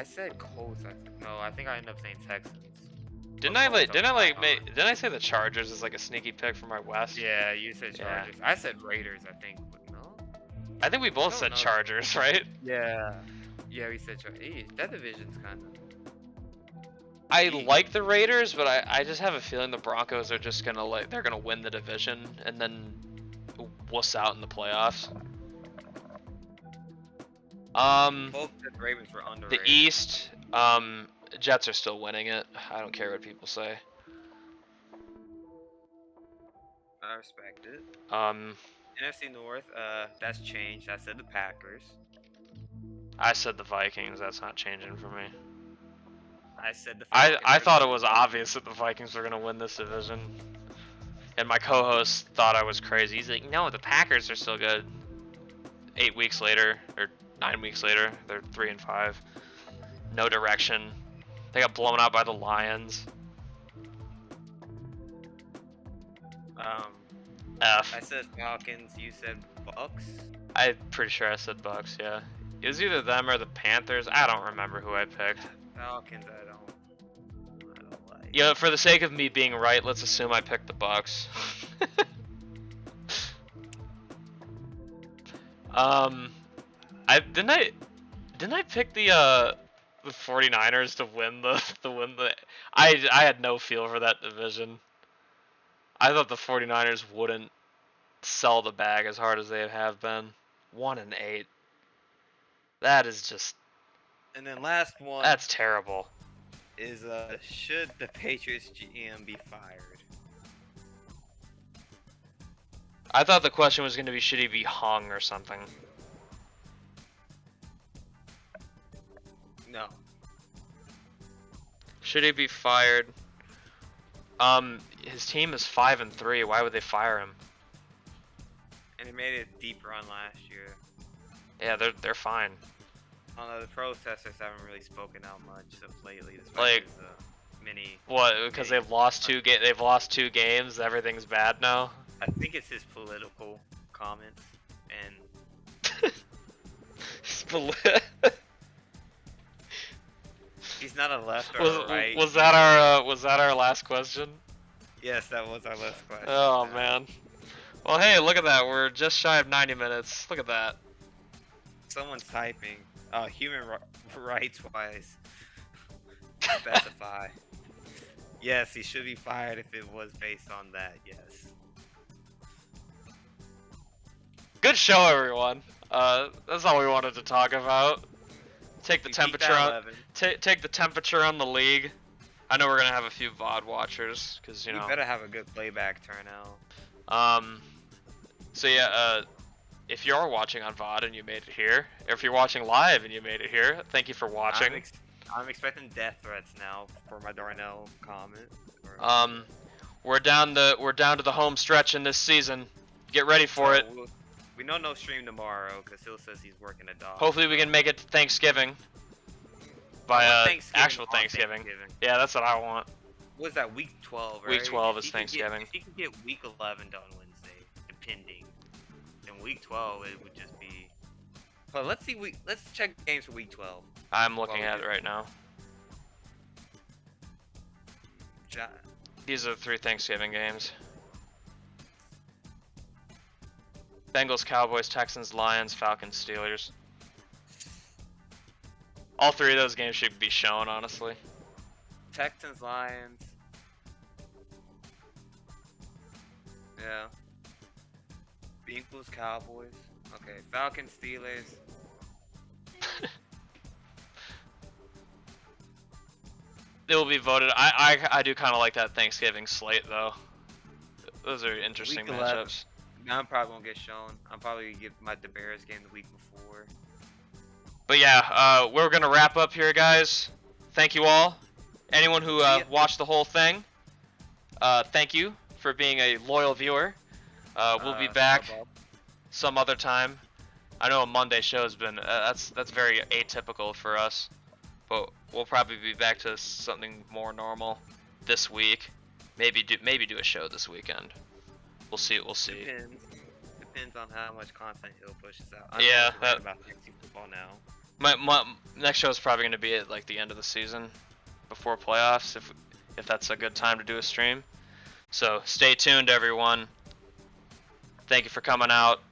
said Colts. No, I think I ended up saying Texans. Didn't I say the Chargers is like a sneaky pick from our West? Yeah, you said Chargers. Yeah. I said Raiders, I think. But no. I think we both said Chargers, right? Yeah. Yeah, we said Chargers. That division's kind of. I like the Raiders, but I just have a feeling the Broncos are just gonna they're gonna win the division and then wuss out in the playoffs. Both the Ravens were underrated. The East, Jets are still winning it. I don't care what people say. I respect it. NFC North, that's changed. I said the Packers. I said the Vikings. That's not changing for me. I said the Falcons. I thought it was obvious that the Vikings were gonna win this division, and my co-host thought I was crazy. He's like, "No, the Packers are still good." 8 weeks later, or 9 weeks later, they're 3-5. No direction. They got blown out by the Lions. F. I said Falcons. You said Bucks. I'm pretty sure I said Bucks. Yeah, it was either them or the Panthers. I don't remember who I picked. Falcons. I don't like. Yeah, for the sake of me being right, let's assume I picked the Bucks. Didn't I pick the 49ers to win the I had no feel for that division. I thought the 49ers wouldn't sell the bag as hard as they have been. 1-8. That is just. And then last one. That's terrible. Is should the Patriots GM be fired? I thought the question was going to be should he be hung or something. No. Should he be fired? His team is 5-3. Why would they fire him? And he made a deep run last year. Yeah, they're fine. Although the protesters haven't really spoken out much lately. Like mini. What? Because they've lost they've lost 2 games. Everything's bad now. I think it's his political comments and. He's not a left or a right. Was that our last question? Yes, that was our last question. Oh man. Well, hey, look at that. We're just shy of 90 minutes. Look at that. Someone's typing. Human rights wise. Specify. Yes, he should be fired if it was based on that. Yes. Good show, everyone. That's all we wanted to talk about. Take the temperature on. Take the temperature on the league. I know we're gonna have a few VOD watchers, cause you know. We better have a good playback turnout. So yeah, if you are watching on VOD and you made it here, or if you're watching live and you made it here, thank you for watching. I'm expecting death threats now for my Darnell comment. We're down to the home stretch in this season. Get ready for it. We know no stream tomorrow because Hill says he's working a dog. Hopefully we can make it to Thanksgiving. By actual Thanksgiving. Yeah, that's what I want. What is that, week 12, right? Week 12 is Thanksgiving. If he can get week 11 done Wednesday, depending, then week 12 it would just be. But let's check games for week 12. I'm looking at it right now. These are the 3 Thanksgiving games. Bengals, Cowboys, Texans, Lions, Falcons, Steelers. All three of those games should be shown, honestly. Texans, Lions. Yeah. Bengals, Cowboys. Okay. Falcons, Steelers. They will be voted. I do kind of like that Thanksgiving slate though. Those are interesting Week 11. matchups. I'm probably won't get shown. I'm probably gonna give the Bears game the week before. But yeah, we're gonna wrap up here, guys. Thank you all. Anyone who watched the whole thing, thank you for being a loyal viewer. We'll be back some other time. I know a Monday show has been that's very atypical for us, but we'll probably be back to something more normal this week. Maybe do a show this weekend. We'll see. Depends on how much content he'll pushes out. Yeah, that about fantasy football now. My next show is probably going to be at like the end of the season, before playoffs, if that's a good time to do a stream. So stay tuned, everyone. Thank you for coming out.